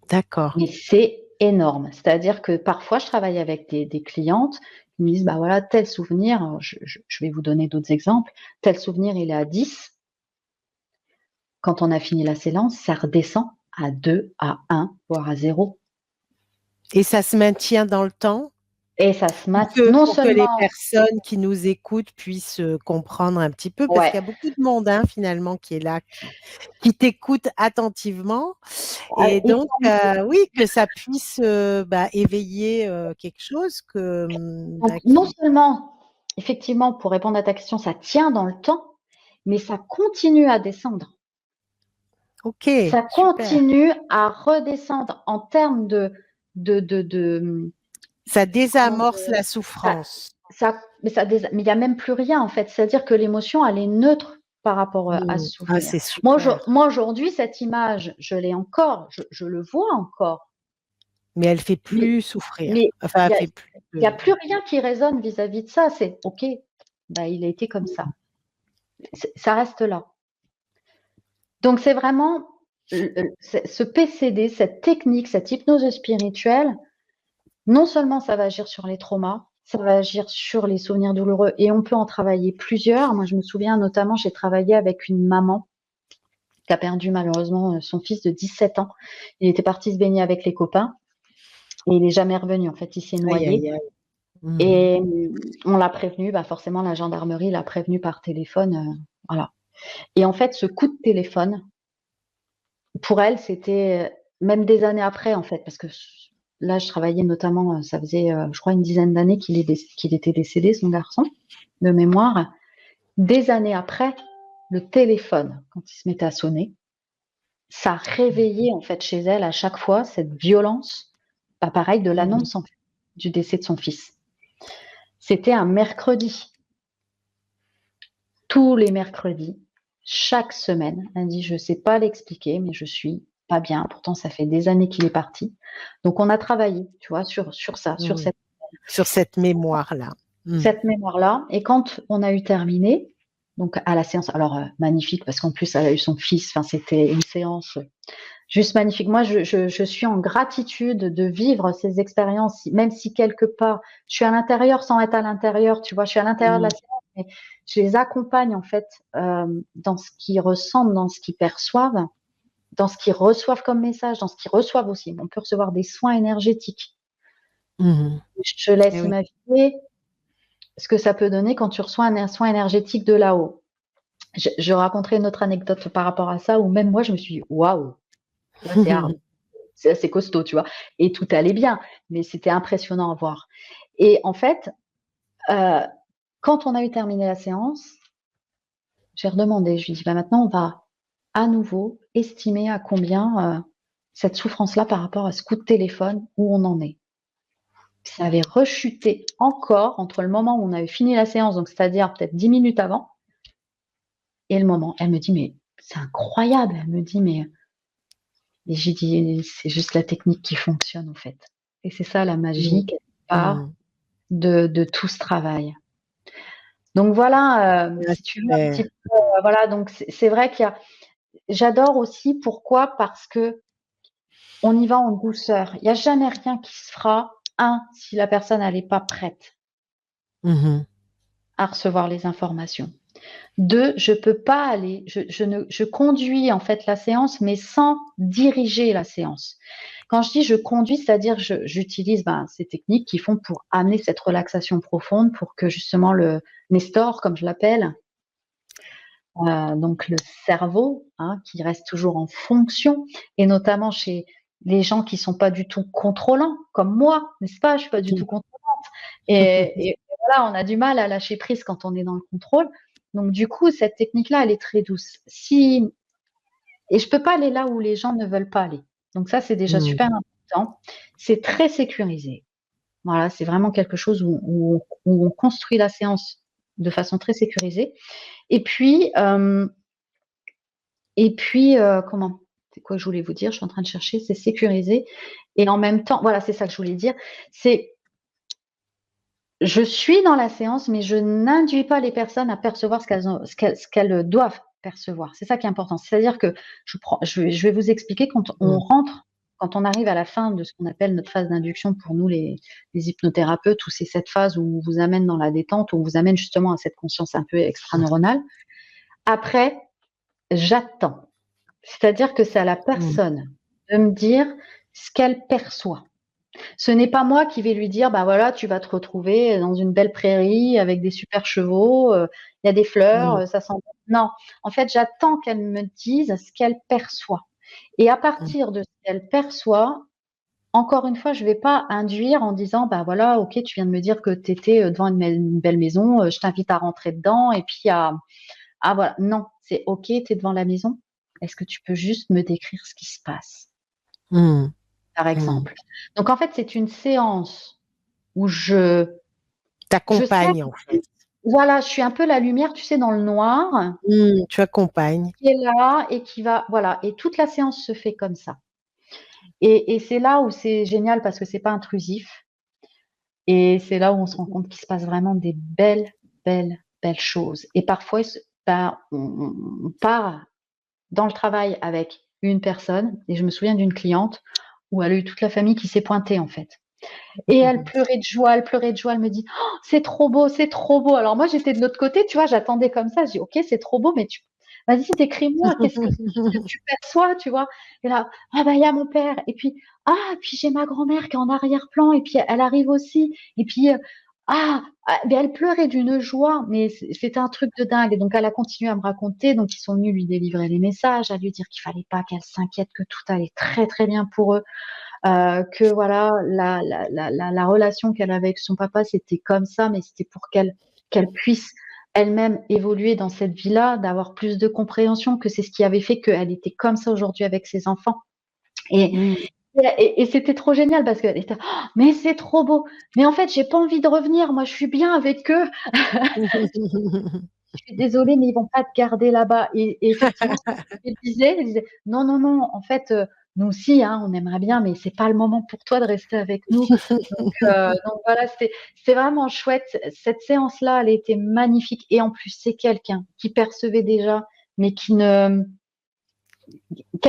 D'accord. Mais c'est énorme. C'est-à-dire que parfois, je travaille avec des clientes qui me disent, bah voilà, tel souvenir, je vais vous donner d'autres exemples, tel souvenir, il est à 10. Quand on a fini la séance, ça redescend à 2, à 1, voire à 0. Et ça se maintient dans le temps? Et ça se Pour masse que non pour que les seulement, personnes qui nous écoutent puissent, comprendre un petit peu, parce ouais, qu'il y a beaucoup de monde, hein, finalement, qui est là, qui t'écoute attentivement et il donc faut oui, que ça puisse, éveiller, quelque chose que, donc non qui seulement, effectivement, pour répondre à ta question, ça tient dans le temps, mais ça continue à descendre. OK, Ça super. continue à redescendre en termes de Ça comment désamorce la ça souffrance. mais il y a même plus rien, en fait. C'est-à-dire que l'émotion, elle est neutre par rapport, à Mmh. ce Ah, souvenir. c'est super. Moi aujourd'hui, cette image, je l'ai encore, je le vois encore, Mais elle fait mais plus souffrir. mais Enfin, il y elle a fait plus, il y a plus rien qui résonne vis-à-vis de ça. C'est OK, bah, il a été comme ça. Ça reste là. Donc c'est vraiment ce PCD, cette technique, cette hypnose spirituelle, non seulement ça va agir sur les traumas, ça va agir sur les souvenirs douloureux et on peut en travailler plusieurs. Moi, je me souviens notamment, j'ai travaillé avec une maman qui a perdu malheureusement son fils de 17 ans. Il était parti se baigner avec les copains et il est jamais revenu. En fait, il s'est aïe, noyé aïe, aïe. Mmh. et on l'a prévenu, bah forcément la gendarmerie l'a prévenu par téléphone, voilà. Et en fait, ce coup de téléphone, pour elle, c'était même des années après, en fait, parce que là, je travaillais notamment, ça faisait, je crois, une dizaine d'années qu'il était décédé, son garçon, de mémoire. Des années après, le téléphone, quand il se mettait à sonner, ça réveillait, en fait, chez elle, à chaque fois, cette violence, pas pareil, de Mmh. l'annonce, en fait, du décès de son fils. C'était un mercredi. Tous les mercredis, chaque semaine, elle dit: «Je sais pas l'expliquer, mais je suis pas bien». Pourtant, ça fait des années qu'il est parti. Donc on a travaillé, tu vois, sur ça, sur Mmh. Sur cette mémoire-là. Mmh. cette mémoire-là et quand on a eu terminé, donc à la séance alors, magnifique parce qu'en plus elle a eu son fils, enfin c'était une séance, juste magnifique. Moi je suis en gratitude de vivre ces expériences, même si quelque part je suis à l'intérieur sans être à l'intérieur, tu vois? Je suis à l'intérieur de la Mmh. séance, mais je les accompagne en fait, dans ce qu'ils ressentent, dans ce qu'ils perçoivent, dans ce qu'ils reçoivent comme message, dans ce qu'ils reçoivent aussi. On peut recevoir des soins énergétiques. Mmh. Je te Eh laisse oui. imaginer ce que ça peut donner quand tu reçois un soin énergétique de là-haut. Je raconterai une autre anecdote par rapport à ça où même moi je me suis dit: «Waouh, là c'est hard, c'est assez costaud», tu vois? Et tout allait bien, mais c'était impressionnant à voir. Et en fait, heu, quand on a eu terminé la séance, j'ai redemandé, je lui ai dit: «Bah, maintenant on va à nouveau estimer à combien, cette souffrance-là par rapport à ce coup de téléphone, où on en est». Ça avait rechuté encore entre le moment où on avait fini la séance, donc c'est-à-dire peut-être 10 minutes avant et le moment. Elle me dit: «Mais c'est incroyable!» Elle me dit: «Mais» et j'ai dit: «C'est juste la technique qui fonctionne, en fait» et c'est ça la Mmh. magie, quelque part, Mmh. de tout ce travail. Donc voilà, Ah, si tu veux un petit super. peu, voilà, donc c'est vrai qu'il y a j'adore aussi pourquoi? Parce qu'on y va en douceur. Il y a jamais rien qui se fera, si la personne elle est pas prête Mmh. à recevoir les informations. 2, je peux pas aller je conduis en fait la séance, mais sans diriger la séance. Quand je dis je conduis, c'est-à-dire j'utilise, ben, ces techniques qui font pour amener cette relaxation profonde pour que justement le nestor, comme je l'appelle, donc le cerveau, hein, qui reste toujours en fonction et notamment chez les gens qui sont pas du tout contrôlants, comme moi, n'est-ce pas? Je suis pas du tout contrôlante et voilà, on a du mal à lâcher prise quand on est dans le contrôle. Donc du coup, cette technique-là, elle est très douce. Si et je peux pas aller là où les gens ne veulent pas aller. Donc ça, c'est déjà Mmh. super important. C'est très sécurisé. Voilà, c'est vraiment quelque chose où on construit la séance de façon très sécurisée. Et puis, comment? C'est quoi que je voulais vous dire? Je suis en train de chercher. C'est sécurisé et en même temps, voilà, c'est ça que je voulais dire. C'est je suis dans la séance, mais je n'induis pas les personnes à percevoir ce qu'elles doivent percevoir. C'est ça qui est important. C'est-à-dire que je vais vous expliquer quand on Mmh. rentre, quand on arrive à la fin de ce qu'on appelle notre phase d'induction pour nous les hypnothérapeutes, où c'est cette phase où on vous amène dans la détente, où on vous amène justement à cette conscience un peu extraneuronale. Après, j'attends. C'est-à-dire que c'est à la Mmh. personne de me dire ce qu'elle perçoit. Ce n'est pas moi qui vais lui dire, bah voilà, tu vas te retrouver dans une belle prairie avec des super chevaux, il y a des fleurs, Mmh. ça sent bon. Non, en fait, j'attends qu'elle me dise ce qu'elle perçoit. Et à Mmh. partir de ce qu'elle perçoit, encore une fois, je vais pas induire en disant, bah voilà, OK, tu viens de me dire que tu étais devant une belle maison, je t'invite à rentrer dedans et puis ah voilà. Non, c'est OK, tu es devant la maison. Est-ce que tu peux juste me décrire ce qui se passe? Mmh. Par Mmh. exemple. Donc en fait, c'est une séance où je sais Tu en fait. voilà, je suis un peu la lumière, tu sais, dans le noir, Tu accompagnes. qui est là et qui va voilà et toute la séance se fait comme ça. Et c'est là où c'est génial parce que c'est pas intrusif et c'est là où on se rend compte qu'il se passe vraiment des belles, belles, belles choses. Et parfois, ben, on part dans le travail avec une personne et je me souviens d'une cliente où elle a eu toute la famille qui s'est pointée, en fait. Et Mmh. elle pleurait de joie, elle me dit: «Oh, c'est trop beau, c'est trop beau». Alors moi, j'étais de l'autre côté, tu vois? J'attendais comme ça, je dis: «OK, c'est trop beau, mais vas-y, décris-moi, qu'est-ce que tu perçois?» tu vois? Et là: «Ah bah, il y a mon père et puis puis j'ai ma grand-mère qui est en arrière-plan et puis elle arrive aussi et puis, mais elle pleurait d'une joie, mais c'était un truc de dingue et donc elle a continué à me raconter, donc ils sont venus lui délivrer les messages, à lui dire qu'il fallait pas qu'elle s'inquiète, que tout allait très, très bien pour eux. Que voilà, la relation qu'elle avait avec son papa, c'était comme ça, mais c'était pour qu'elle puisse elle-même évoluer dans cette vie-là, d'avoir plus de compréhension, que c'est ce qui avait fait qu'elle était comme ça aujourd'hui avec ses enfants. Et, Mmh. et c'était trop génial parce qu'elle était, oh, mais c'est trop beau. Mais en fait, j'ai pas envie de revenir. Moi, je suis bien avec eux. Je suis désolée, mais ils vont pas te garder là-bas. Et effectivement, c'est ce qu'elle disait. Elle disait, non, non, non, en fait, nous aussi, hein, on aimerait bien, mais c'est pas le moment pour toi de rester avec nous. Donc voilà, c'était vraiment chouette. Cette séance-là, elle était magnifique. Et en plus, c'est quelqu'un qui percevait déjà, mais qui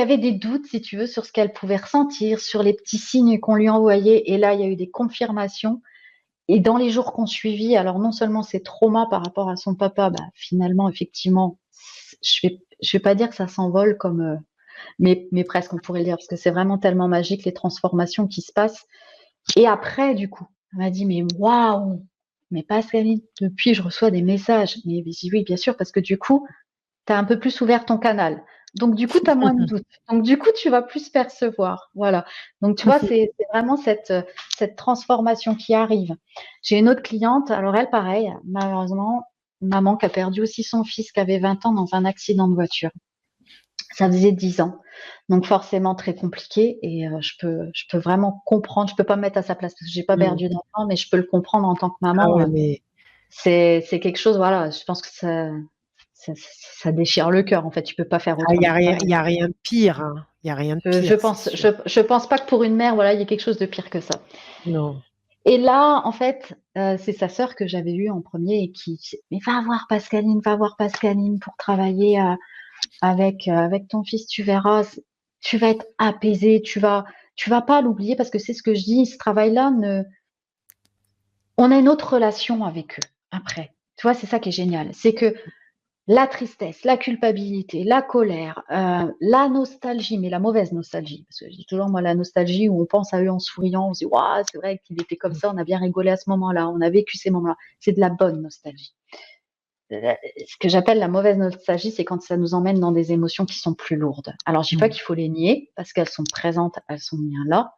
avait des doutes, si tu veux, sur ce qu'elle pouvait ressentir, sur les petits signes qu'on lui envoyait. Et là, il y a eu des confirmations. Et dans les jours qu'on suivit, alors non seulement ces traumas par rapport à son papa, bah, finalement, effectivement, je vais pas dire que ça s'envole comme, mais presque on pourrait le dire, parce que c'est vraiment tellement magique les transformations qui se passent. Et après, du coup, elle m'a dit, mais waouh, mais Pascaline, depuis, je reçois des messages. Mais j'ai dit oui, bien sûr, parce que du coup, tu as un peu plus ouvert ton canal. Donc, du coup, tu as moins de doutes. Donc, du coup, tu vas plus percevoir. Voilà. Donc, tu vois, c'est vraiment cette transformation qui arrive. J'ai une autre cliente, alors elle, pareil, malheureusement, maman qui a perdu aussi son fils qui avait 20 ans dans un accident de voiture. Ça faisait 10 ans. Donc, forcément, très compliqué. Et je peux vraiment comprendre. Je peux pas me mettre à sa place parce que j'ai pas Mmh. perdu d'enfant, mais je peux le comprendre en tant que Ah maman. ouais, mais C'est quelque chose, voilà, je pense que ça déchire le cœur, en fait, tu peux pas faire il y a autrement. rien Voilà. il y a rien de pire, hein. Il y a rien de Je pire, c'est pense sûr. je pense pas que pour une mère, voilà, il y ait quelque chose de pire que ça. Non. Et là, en fait, c'est sa sœur que j'avais eue en premier et qui: «Mais va voir Pascaline pour travailler, avec ton fils, tu verras, tu vas être apaisée, tu vas pas l'oublier» parce que c'est ce que je dis, ce travail-là ne on a une autre relation avec eux, après. Tu vois, c'est ça qui est génial. C'est que la tristesse, la culpabilité, la colère, la nostalgie, mais la mauvaise nostalgie. Parce que je dis toujours, moi, la nostalgie où on pense à eux en souriant, on se dit, waouh, c'est vrai qu'il était comme ça, on a bien rigolé à ce moment-là, on a vécu ces moments-là. C'est de la bonne nostalgie. Ce que j'appelle la mauvaise nostalgie, c'est quand ça nous emmène dans des émotions qui sont plus lourdes. Alors, je dis pas Mmh. qu'il faut les nier, parce qu'elles sont présentes, elles sont bien là,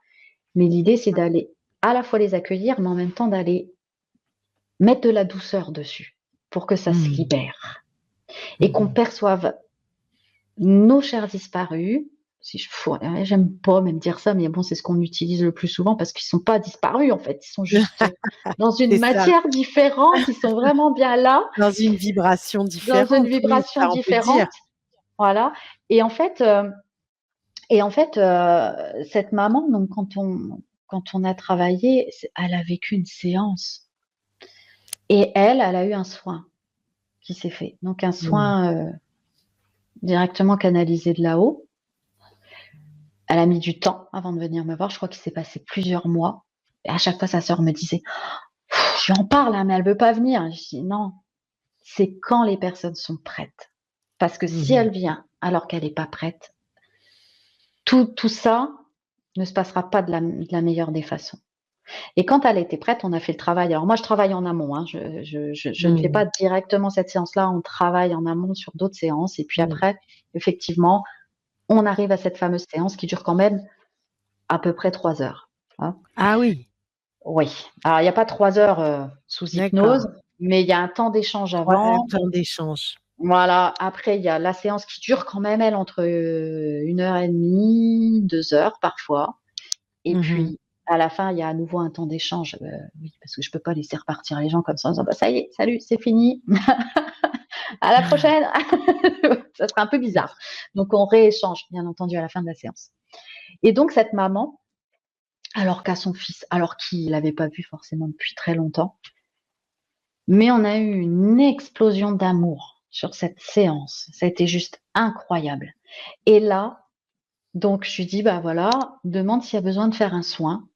mais l'idée, c'est d'aller à la fois les accueillir, mais en même temps d'aller mettre de la douceur dessus pour que ça se Mmh. libère et qu'on Mmh. perçoive nos chers disparus, si j'aime pas même dire ça, mais bon, c'est ce qu'on utilise le plus souvent parce qu'ils sont pas disparus en fait, ils sont juste dans une C'est ça, matière différente, ils sont vraiment bien là, dans une vibration dans une différente, oui, vibration ça on peut dire. différente, voilà. Et en fait, cette maman, donc quand on a travaillé, elle a vécu une séance et elle a eu un soin qui s'est fait. Donc un Mmh. soin directement canalisé de là-haut. Elle a mis du temps avant de venir me voir. Je crois qu'il s'est passé plusieurs mois. Et à chaque fois, sa sœur me disait, je lui en parle, hein, mais elle veut pas venir. Je dis non, c'est quand les personnes sont prêtes. Parce que si Mmh. elle vient alors qu'elle n'est pas prête, tout ça ne se passera pas de la meilleure des façons. Et quand elle était prête, on a fait le travail. Alors moi, je travaille en amont. Hein. Je ne fais Mmh. pas directement cette séance-là. On travaille en amont sur d'autres séances. Et puis Mmh. après, effectivement, on arrive à cette fameuse séance qui dure quand même à peu près 3 heures. Hein. Ah oui, Oui. Alors, il n'y a pas 3 heures sous d'accord. hypnose, mais il y a un temps d'échange Un avant. temps d'échange. Voilà. Après, il y a la séance qui dure quand même, elle, entre 1 heure et demie, 2 heures parfois. Et Mmh. puis, à la fin, il y a à nouveau un temps d'échange. Oui, parce que je peux pas laisser repartir les gens comme ça en disant, bah, ça y est, salut, c'est fini. À la prochaine. Ça serait un peu bizarre. Donc, on rééchange, bien entendu, à la fin de la séance. Et donc, cette maman, alors qu'à son fils, alors qu'il l'avait pas vu forcément depuis très longtemps, mais on a eu une explosion d'amour sur cette séance. Ça a été juste incroyable. Et là, donc, je lui dis, bah voilà, demande s'il y a besoin de faire un soin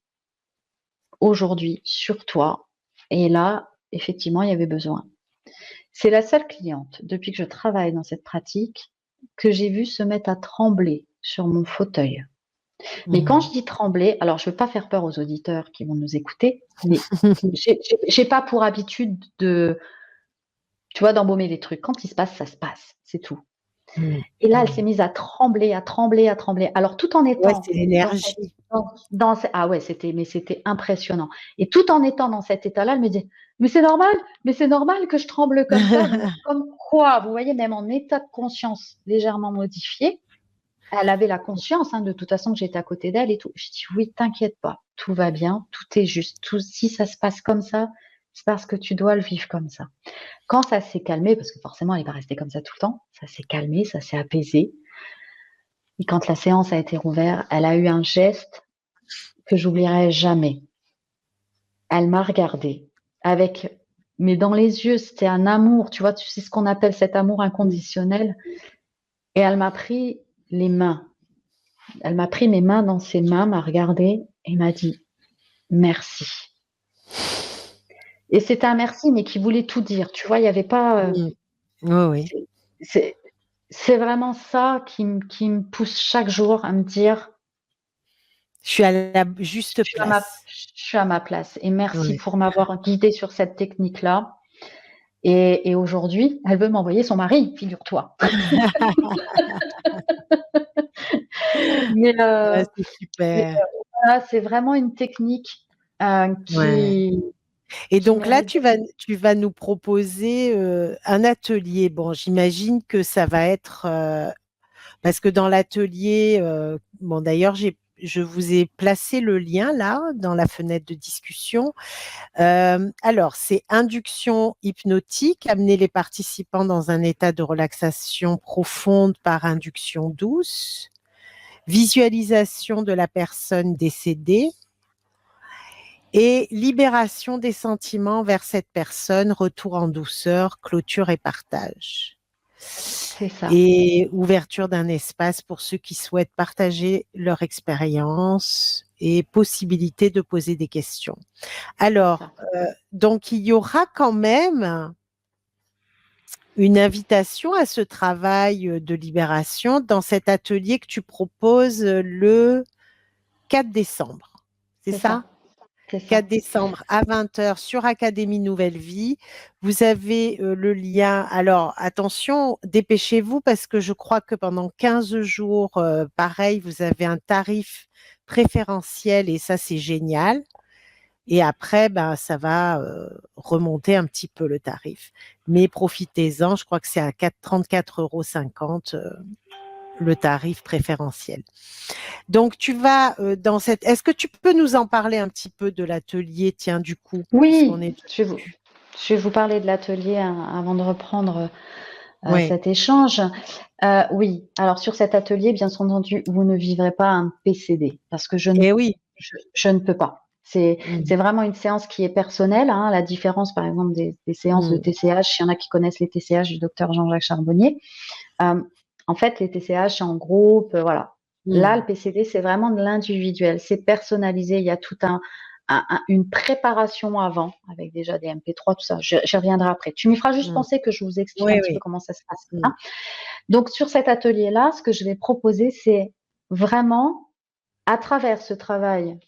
aujourd'hui sur toi. Et là, effectivement, il y avait besoin. C'est la seule cliente, depuis que je travaille dans cette pratique, que j'ai vue se mettre à trembler sur mon fauteuil. Mais quand Mmh. je dis trembler, alors je ne veux pas faire peur aux auditeurs qui vont nous écouter, mais j'ai pas pour habitude de, tu vois, d'embaumer les trucs. Quand il se passe, ça se passe, c'est tout. Mmh. Et là, elle s'est Mmh. mise à trembler, à trembler, à trembler. Alors tout en Ouais, étant c'est l'énergie. ah ouais, c'était impressionnant. Et tout en étant dans cet état-là, elle me dit, mais c'est normal que je tremble comme ça. Donc, comme quoi, vous voyez, même en état de conscience légèrement modifié, elle avait la conscience, hein, de toute façon, que j'étais à côté d'elle et tout. Je dis, oui, t'inquiète pas, tout va bien, tout est juste. Tout, si ça se passe comme ça, c'est parce que tu dois le vivre comme ça. Quand ça s'est calmé, parce que forcément, elle n'est pas restée comme ça tout le temps, ça s'est calmé, ça s'est apaisé. Et quand la séance a été rouverte, elle a eu un geste que j'oublierai jamais. Elle m'a regardée avec, mais dans les yeux, c'était un amour, tu vois, tu sais ce qu'on appelle cet amour inconditionnel. Et elle m'a pris les mains. Elle m'a pris mes mains dans ses mains, m'a regardée et m'a dit merci. Et c'était un merci, mais qui voulait tout dire. Tu vois, il n'y avait pas. Mmh. Oui, oui. C'est, c'est vraiment ça qui me pousse chaque jour à me dire Je suis à la juste place. je suis à ma place. Et merci Ouais. pour m'avoir guidée sur cette technique-là. Et aujourd'hui, elle veut m'envoyer son mari, figure-toi. Mais, Ouais, c'est super. voilà, c'est vraiment une technique Ouais. Et qui donc là, mérite. tu vas nous proposer, un atelier. Bon, j'imagine que ça va être, parce que dans l'atelier, bon d'ailleurs je vous ai placé le lien là, dans la fenêtre de discussion. Alors c'est induction hypnotique, amener les participants dans un état de relaxation profonde par induction douce, visualisation de la personne décédée et libération des sentiments vers cette personne, retour en douceur, clôture et partage. C'est ça. Et ouverture d'un espace pour ceux qui souhaitent partager leur expérience et possibilité de poser des questions. C'est Alors, ça. donc il y aura quand même une invitation à ce travail de libération dans cet atelier que tu proposes le 4 décembre. C'est C'est ça? ça. C'est ça. 4 décembre à 20 h sur Académie Nouvelle Vie. Vous avez le lien. Alors, attention, dépêchez-vous parce que je crois que pendant 15 jours, pareil, vous avez un tarif préférentiel et ça, c'est génial. Et après, ben, ça va remonter un petit peu le tarif. Mais profitez-en, je crois que c'est à 34,50 €. le tarif préférentiel. Donc, tu vas dans cette... Est-ce que tu peux nous en parler un petit peu de l'atelier, tiens, du coup, puisqu'on Oui, est dessus. je vais vous parler de l'atelier avant de reprendre Oui. cet échange. Oui, alors sur cet atelier, bien entendu, vous ne vivrez pas un PCD parce que Eh oui. je ne peux pas. Mm, C'est vraiment une séance qui est personnelle. Hein, la différence, par exemple, des séances de mm, TCH, il y en a qui connaissent les TCH du docteur Jean-Jacques Charbonnier. Euh, en fait, les TCH, c'est en groupe, voilà. Là, le mm, PCD, c'est vraiment de l'individuel, c'est personnalisé. Il y a tout une préparation avant, avec déjà des MP3, tout ça. J'y reviendrai après. Tu m'y feras juste mm. penser que je vous explique Oui, un petit peu oui. comment ça se passe. Mm, Hein. Donc, sur cet atelier-là, ce que je vais proposer, c'est vraiment, à travers ce travail,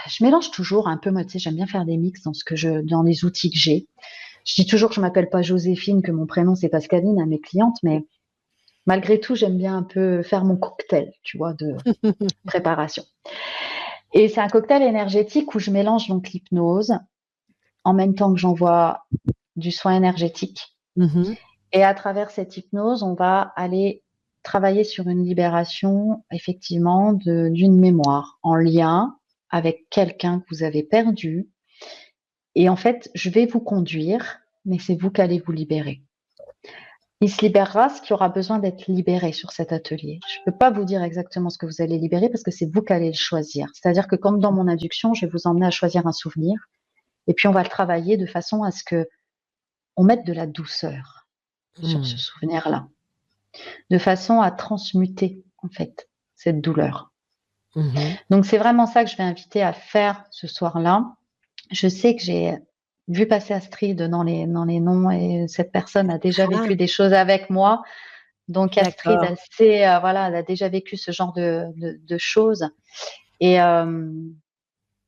je mélange toujours un peu, moi, tu sais, j'aime bien faire des mix dans les outils que j'ai. Je dis toujours que je m'appelle pas Joséphine, que mon prénom c'est Pascaline à mes clientes, mais malgré tout, j'aime bien un peu faire mon cocktail, tu vois, de préparation. Et c'est un cocktail énergétique où je mélange donc l'hypnose en même temps que j'envoie du soin énergétique. mhm. Et à travers cette hypnose, on va aller travailler sur une libération, effectivement, d'une mémoire en lien avec quelqu'un que vous avez perdu. Et en fait, je vais vous conduire, mais c'est vous qui allez vous libérer. Il se libérera ce qui aura besoin d'être libéré sur cet atelier. Je ne peux pas vous dire exactement ce que vous allez libérer parce que c'est vous qui allez le choisir. C'est-à-dire que comme dans mon induction, je vais vous emmener à choisir un souvenir et puis on va le travailler de façon à ce que on mette de la douceur sur ce Mm, souvenir-là, de façon à transmuter en fait cette douleur. mhm. Donc c'est vraiment ça que je vais inviter à faire ce soir-là. Je sais que j'ai vu passer Astrid dans les noms et cette personne a déjà Ah, vécu des choses avec moi. Donc Astrid, d'accord. elle sait, voilà, elle a déjà vécu ce genre de choses et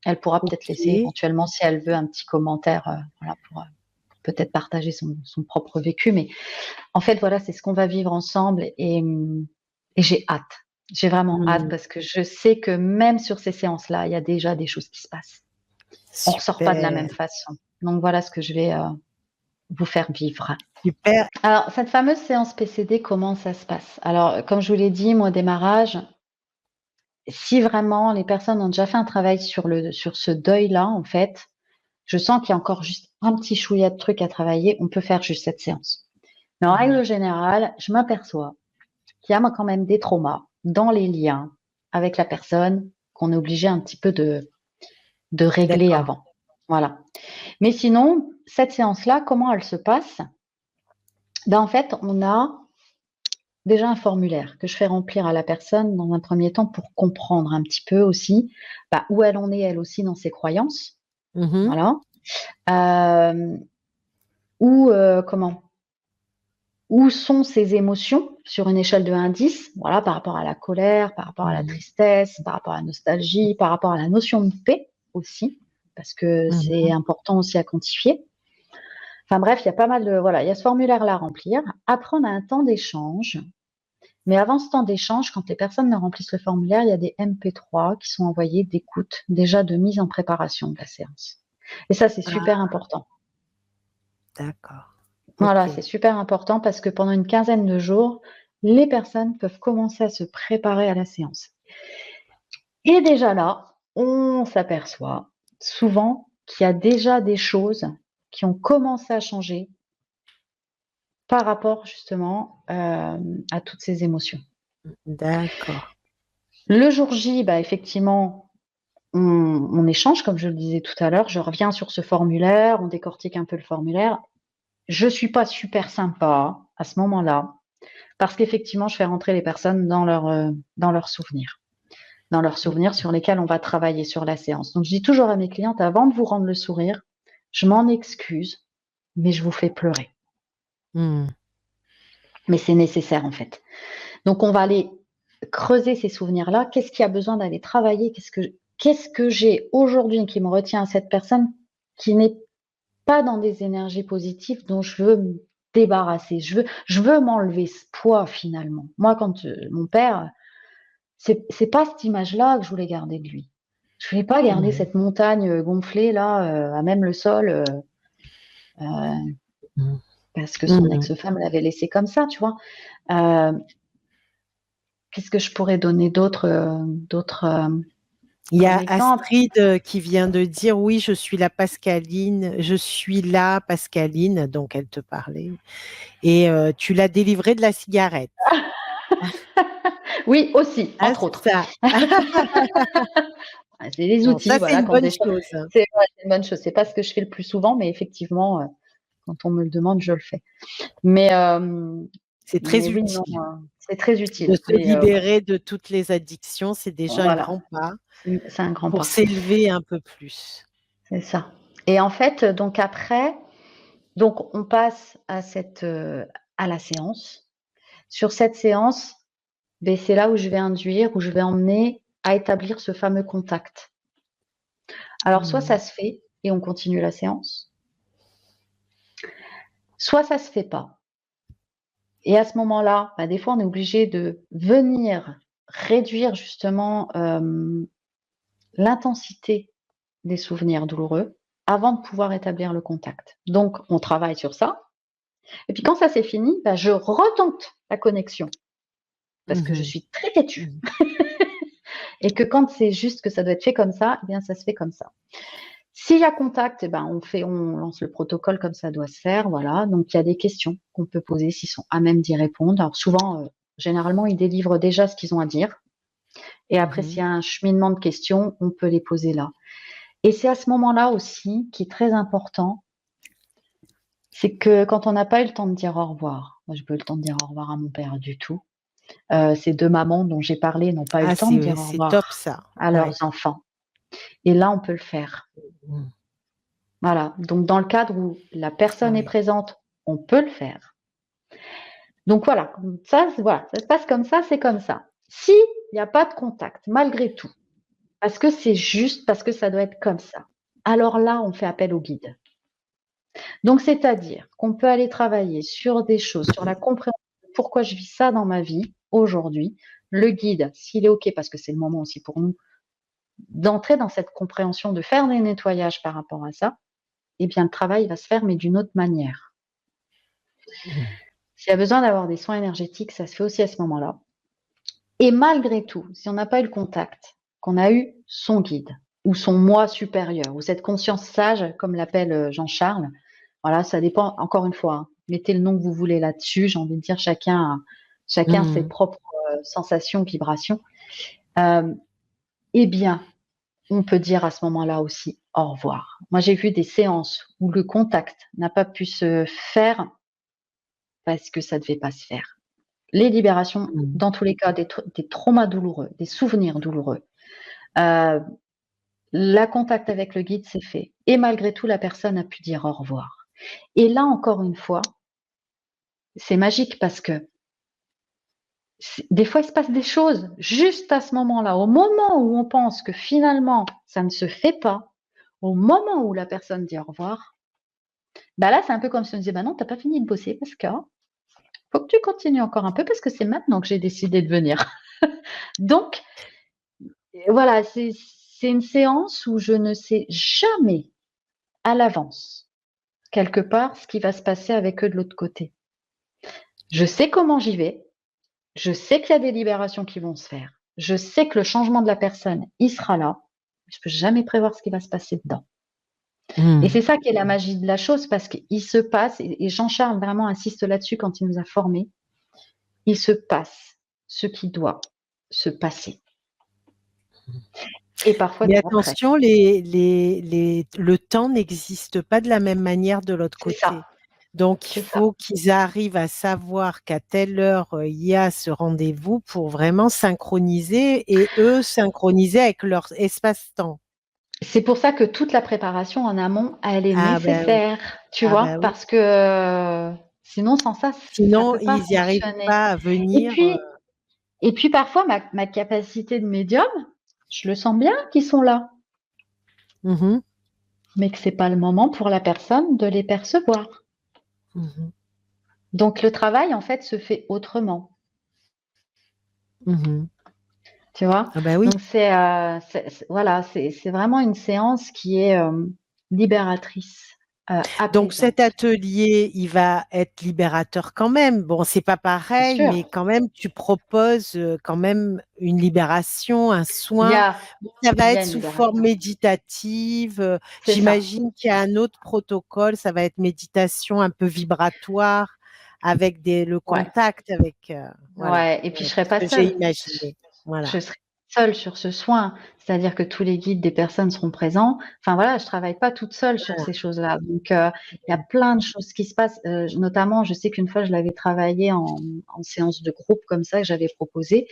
elle pourra peut-être laisser OK. éventuellement, si elle veut, un petit commentaire, voilà, pour peut-être partager son propre vécu. Mais en fait, voilà, c'est ce qu'on va vivre ensemble et j'ai hâte. J'ai vraiment hâte Mm, parce que je sais que même sur ces séances-là, il y a déjà des choses qui se passent. On ressort pas de la même super, façon. Donc voilà ce que je vais vous faire vivre. super. Alors, cette fameuse séance PCD, comment ça se passe? Alors, comme je vous l'ai dit, moi, au démarrage, si vraiment les personnes ont déjà fait un travail sur ce deuil-là, en fait, je sens qu'il y a encore juste un petit chouïa de trucs à travailler, on peut faire juste cette séance. Mais en Mm, règle générale, je m'aperçois qu'il y a moi, quand même des traumas dans les liens avec la personne qu'on est obligé un petit peu de régler d'accord. avant. Voilà. Mais sinon, cette séance-là, comment elle se passe? Ben, en fait, on a déjà un formulaire que je fais remplir à la personne dans un premier temps pour comprendre un petit peu aussi où elle en est elle aussi dans ses croyances. Mhm, Voilà. Euh, comment où sont ses émotions sur une échelle de 1 à 10, voilà, par rapport à la colère, par rapport à la mhm, tristesse, par rapport à la nostalgie, par rapport à la notion de paix aussi, parce que c'est mhm. important aussi à quantifier. Enfin bref, il y a pas mal de voilà, il y a ce formulaire-là à remplir. Après, on a un temps d'échange. Mais avant ce temps d'échange, quand les personnes ne remplissent le formulaire, il y a des MP3 qui sont envoyés d'écoute, déjà de mise en préparation de la séance. Et ça, c'est super Ah, important. d'accord. Voilà, OK. c'est super important parce que pendant une quinzaine de jours, les personnes peuvent commencer à se préparer à la séance. Et déjà là, on s'aperçoit souvent qu'il y a déjà des choses qui ont commencé à changer par rapport justement à toutes ces émotions. D'accord. Le jour J, effectivement, on échange, comme je le disais tout à l'heure. Je reviens sur ce formulaire, on décortique un peu le formulaire. Je suis pas super sympa à ce moment-là, parce qu'effectivement, je fais rentrer les personnes dans dans leurs souvenirs sur lesquels on va travailler sur la séance. Donc, je dis toujours à mes clientes, avant de vous rendre le sourire, je m'en excuse, mais je vous fais pleurer. Mm, Mais c'est nécessaire en fait. Donc, on va aller creuser ces souvenirs-là. Qu'est-ce qui a besoin d'aller travailler? Qu'est-ce que j'ai aujourd'hui qui me retient à cette personne qui n'est pas dans des énergies positives dont je veux me débarrasser. Je veux m'enlever ce poids finalement. Moi, quand mon père, c'est pas cette image-là que je voulais garder de lui. Je voulais pas garder mm, cette montagne gonflée là, à même le sol, euh, mm, parce que son mm. ex-femme l'avait laissé comme ça, tu vois. Euh, Qu'est-ce que je pourrais donner d'autres Il y comme a exemple? Astrid qui vient de dire oui, je suis la Pascaline, je suis la Pascaline, donc elle te parlait, et tu l'as délivrée de la cigarette. Oui, aussi, Ah, entre c'est autres. ça. C'est des Bon, outils, ça, c'est voilà, une quand bonne des fois chose. c'est ouais, c'est une bonne chose. C'est pas ce que je fais le plus souvent, mais effectivement, quand on me le demande, je le fais. Mais C'est très mais oui, non, utile. c'est très De utile. se Mais libérer de toutes les addictions, c'est déjà un voilà, grand pas c'est un grand pour pas. s'élever un peu plus. C'est ça. Et en fait, donc après, donc on passe à la séance. Sur cette séance, beh, c'est là où je vais induire, où je vais emmener à établir ce fameux contact. Alors soit Mmh. ça se fait et on continue la séance, soit ça se fait pas. Et à ce moment-là, bah, des fois, on est obligé de venir réduire justement, l'intensité des souvenirs douloureux avant de pouvoir établir le contact. Donc on travaille sur ça et puis quand ça c'est fini, bah, je retente la connexion parce que je Mmh. suis très têtue Mmh. et que quand c'est juste que ça doit être fait comme ça, eh bien ça se fait comme ça. S'il y a contact, eh ben on lance le protocole comme ça doit se faire, voilà. Donc il y a des questions qu'on peut poser s'ils sont à même d'y répondre. Alors souvent, généralement, ils délivrent déjà ce qu'ils ont à dire et après s'il Mmh. y a un cheminement de questions, on peut les poser là. Et c'est à ce moment-là aussi qui est très important, c'est que quand on n'a pas eu le temps de dire au revoir, moi j'ai pas eu le temps de dire au revoir à mon père du tout. Ces 2 mamans dont j'ai parlé n'ont pas eu le Ah, temps de dire au c'est top revoir ça. à Ouais. leurs enfants et là, on peut le faire. Mmh. Voilà, donc dans le cadre où la personne est Ouais. présente, on peut le faire. Donc voilà, voilà, ça se passe comme ça, c'est comme ça. S'il y a pas de contact malgré tout, parce que c'est juste, parce que ça doit être comme ça, alors là, on fait appel au guide. Donc c'est-à-dire qu'on peut aller travailler sur des choses, sur la compréhension de pourquoi je vis ça dans ma vie aujourd'hui. Le guide, s'il est OK, parce que c'est le moment aussi pour nous d'entrer dans cette compréhension, de faire des nettoyages par rapport à ça, eh bien le travail va se faire, mais d'une autre manière. Mmh. S'il y a besoin d'avoir des soins énergétiques, ça se fait aussi à ce moment-là. Et malgré tout, si on n'a pas eu le contact, qu'on a eu son guide ou son moi supérieur ou cette conscience sage, comme l'appelle Jean-Charles, voilà, ça dépend encore une fois, hein, mettez le nom que vous voulez là-dessus, j'ai envie de dire chacun ses Mmh. propres sensations, vibrations. Euh, eh bien, on peut dire à ce moment-là aussi au revoir. Moi, j'ai vu des séances où le contact n'a pas pu se faire parce que ça ne devait pas se faire. Les libérations, Mmh. dans tous les cas, des traumas douloureux, des souvenirs douloureux. Euh, la contact avec le guide s'est fait. Et malgré tout, la personne a pu dire au revoir. Et là, encore une fois, c'est magique parce que des fois, il se passe des choses juste à ce moment-là, au moment où on pense que finalement, ça ne se fait pas, au moment où la personne dit au revoir, bah là, c'est un peu comme si on disait, bah non, t'as pas fini de bosser parce que faut que tu continues encore un peu parce que c'est maintenant que j'ai décidé de venir. Donc, voilà, c'est une séance où je ne sais jamais à l'avance, quelque part, ce qui va se passer avec eux de l'autre côté. Je sais comment j'y vais, je sais qu'il y a des libérations qui vont se faire, je sais que le changement de la personne, il sera là, je peux jamais prévoir ce qui va se passer dedans. Et Mmh. c'est ça qui est la magie de la chose, parce qu'il se passe, et Jean-Charles vraiment insiste là-dessus quand il nous a formés, il se passe ce qui doit se passer. Et parfois, Mais tu es après. attention, le temps n'existe pas de la même manière de l'autre C'est ça, côté. Donc, il c'est ça. faut qu'ils arrivent à savoir qu'à telle heure, il y a ce rendez-vous pour vraiment synchroniser et eux synchroniser avec leur espace-temps. C'est pour ça que toute la préparation en amont, elle est Ah ben oui, nécessaire, tu ah vois? bah oui. Parce que, sinon sans ça, ça Sinon, peut pas ils n'y arrivent fonctionner. pas à Et venir. puis et puis parfois ma capacité de médium, je le sens bien qu'ils sont là, Mmh. mais que c'est pas le moment pour la personne de les percevoir. Mmh. Donc le travail, en fait, se fait autrement, Mmh. tu vois? Ah bah oui. Donc c'est voilà, c'est vraiment une séance qui est, libératrice. Donc cet apaisante, atelier, il va être libérateur quand même. Bon, c'est pas c'est pareil, sûr. mais quand même, tu proposes quand même une libération, un Il y soin. a Bon, ça va il y a être une sous forme libération. méditative. C'est ça. J'imagine qu'il y a un autre protocole, ça va être méditation un peu vibratoire avec le Ouais, contact avec, voilà, ouais, et puis ouais, je serai ce pas que j'ai seule. imaginé. Voilà. Je serai seule sur ce soin, c'est-à-dire que tous les guides des personnes seront présents. Enfin voilà, je travaille pas toute seule sur Voilà. ces choses-là. Donc il y a plein de choses qui se passent. Notamment, je sais qu'une fois, je l'avais travaillé en séance de groupe comme ça que j'avais proposé.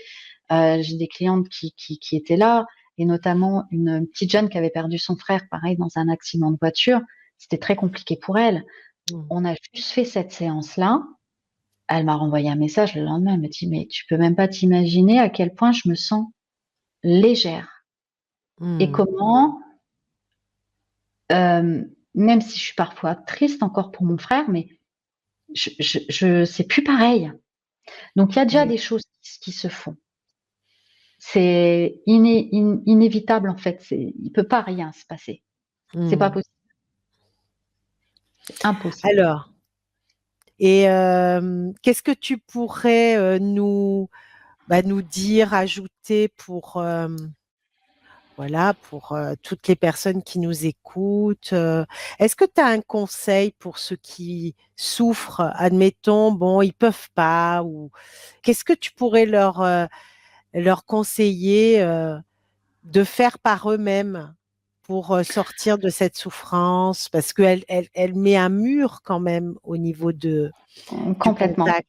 J'ai des clientes qui étaient là, et notamment une petite jeune qui avait perdu son frère, pareil, dans un accident de voiture. C'était très compliqué pour elle. Mm. On a juste fait cette séance-là. Elle m'a renvoyé un message le lendemain. Elle me dit, mais tu peux même pas t'imaginer à quel point je me sens légère. Et Mm. comment, même si je suis parfois triste encore pour mon frère, mais c'est plus pareil. Donc il y a déjà Oui. des choses qui se font. C'est inévitable en fait. Il peut pas rien se passer. C'est pas Mm. possible. C'est impossible. Alors, et qu'est-ce que tu pourrais nous dire, ajouter pour, voilà, pour toutes les personnes qui nous écoutent? Est-ce que tu as un conseil pour ceux qui souffrent? Admettons, bon, ils peuvent pas, ou qu'est-ce que tu pourrais leur conseiller de faire par eux-mêmes pour sortir de cette souffrance? Parce qu'elle met un mur quand même au niveau du Complètement. contact.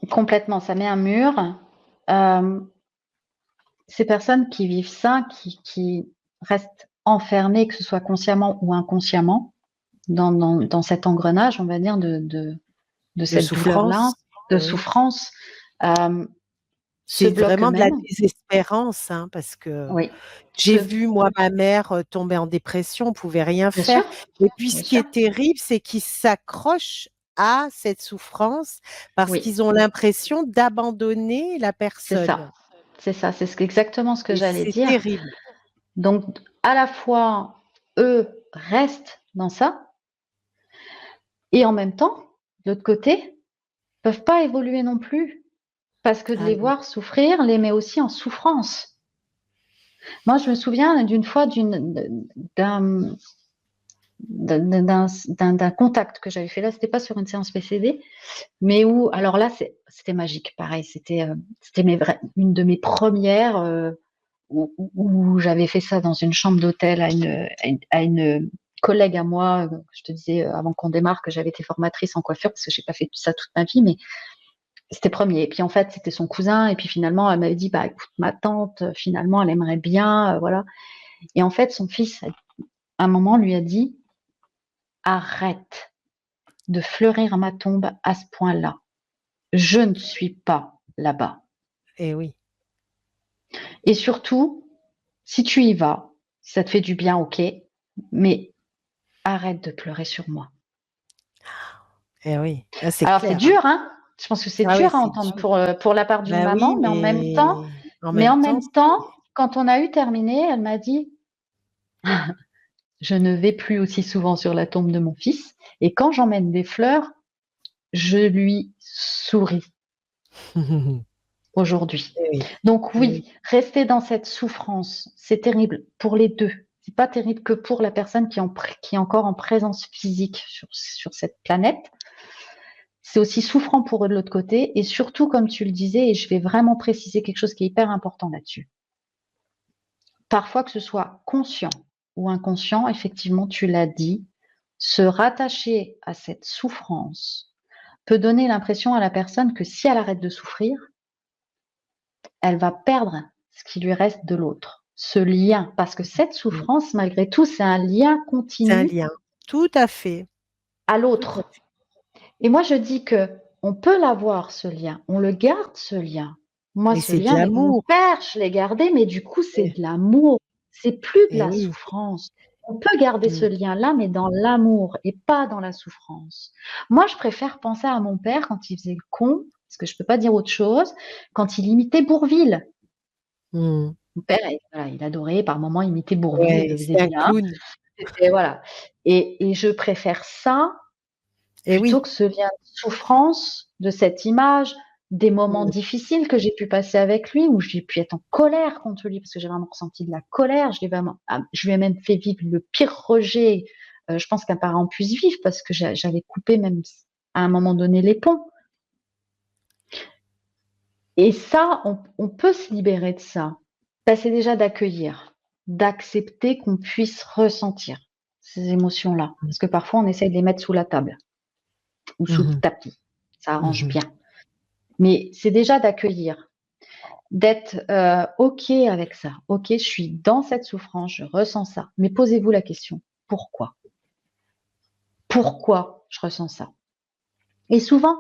Complètement. Ça met un mur. Euh, Ces personnes qui vivent ça, qui restent enfermées, que ce soit consciemment ou inconsciemment, dans cet engrenage, on va dire, de De cette douleur-là, souffrance. de Oui. souffrance, euh, se C'est bloquent vraiment de la eux-mêmes. désespérance, hein, parce que Oui, j'ai vu, moi, ma mère tomber en dépression, on pouvait rien bien sûr, faire. Et puis, bien ce qui sûr. est terrible, c'est qu'ils s'accrochent à cette souffrance parce Oui, qu'ils ont l'impression d'abandonner la c'est personne. ça. C'est ça, exactement ce que Et j'allais c'est dire. terrible. Donc, à la fois, eux restent dans ça, et en même temps, de l'autre côté, peuvent pas évoluer non plus, parce que de Ah les non. voir souffrir les met aussi en souffrance. Moi, je me souviens d'une fois d'un d'un contact que j'avais fait là, c'était pas sur une séance PCD, mais où, alors là, c'était magique, pareil, c'était une de mes premières où j'avais fait ça dans une chambre d'hôtel à une collègue à moi. Je te disais avant qu'on démarre que j'avais été formatrice en coiffure parce que j'ai pas fait ça toute ma vie, mais c'était premier. Et puis en fait, c'était son cousin. Et puis finalement, elle m'avait dit, bah écoute, ma tante, finalement, elle aimerait bien, voilà. Et en fait, son fils, à un moment, lui a dit, arrête de fleurir ma tombe à ce point-là. Je ne suis pas là-bas. Eh oui. Et surtout, si tu y vas, si ça te fait du bien, ok, mais arrête de pleurer sur moi. Eh oui. Ah, c'est Alors c'est clair, hein. dur, hein. Je pense que c'est Ah oui, dur à c'est entendre dur. pour la part d'une Bah oui, maman, en mais même en temps, même temps, quand on a eu terminé, elle m'a dit, je ne vais plus aussi souvent sur la tombe de mon fils, et quand j'emmène des fleurs, je lui souris aujourd'hui. eh oui. Donc Eh oui. oui, rester dans cette souffrance, c'est terrible pour les deux. C'est pas terrible que pour la personne qui est encore en présence physique sur cette planète. C'est aussi souffrant pour eux de l'autre côté. Et surtout, comme tu le disais, et je vais vraiment préciser quelque chose qui est hyper important là-dessus. Parfois, que ce soit conscient ou inconscient, effectivement, tu l'as dit, se rattacher à cette souffrance peut donner l'impression à la personne que si elle arrête de souffrir, elle va perdre ce qui lui reste de l'autre, ce lien. Parce que cette Mm. souffrance, malgré tout, c'est un lien C'est un continu lien. Tout à fait. à Tout à l'autre. fait. Et moi, je dis que on peut l'avoir, ce lien. On le garde, ce lien. Moi, Mais ce c'est de lien avec mon l'amour. père, je l'ai gardé, mais du coup, c'est Eh, de l'amour. C'est plus de eh la oui. souffrance. On peut garder ce Mm. lien-là, mais dans l'amour et pas dans la souffrance. Moi, je préfère penser à mon père quand il faisait le con, parce que je peux pas dire autre chose, quand il imitait Bourvil. Mm. Mon père, voilà, il adorait par moments imiter Bourvil, il Ouais, le faisait c'est un bien. clown. C'était voilà. Et je préfère ça Et plutôt oui. que ce lien de souffrance de cette image, des moments Mmh. difficiles que j'ai pu passer avec lui, où j'ai pu être en colère contre lui, parce que j'ai vraiment ressenti de la colère. Je lui ai même fait vivre le pire rejet, je pense qu'un parent puisse vivre, parce que j'avais coupé même à un moment donné les ponts. Et ça, on peut se libérer de ça. C'est déjà d'accueillir, d'accepter qu'on puisse ressentir ces émotions-là. Mmh. Parce que parfois, on essaye de les mettre sous la table ou sous le Mmh. tapis. Ça arrange Mmh. bien. Mais c'est déjà d'accueillir, d'être OK avec ça. OK, je suis dans cette souffrance, je ressens ça. Mais posez-vous la question, pourquoi? Pourquoi je ressens ça? Et souvent,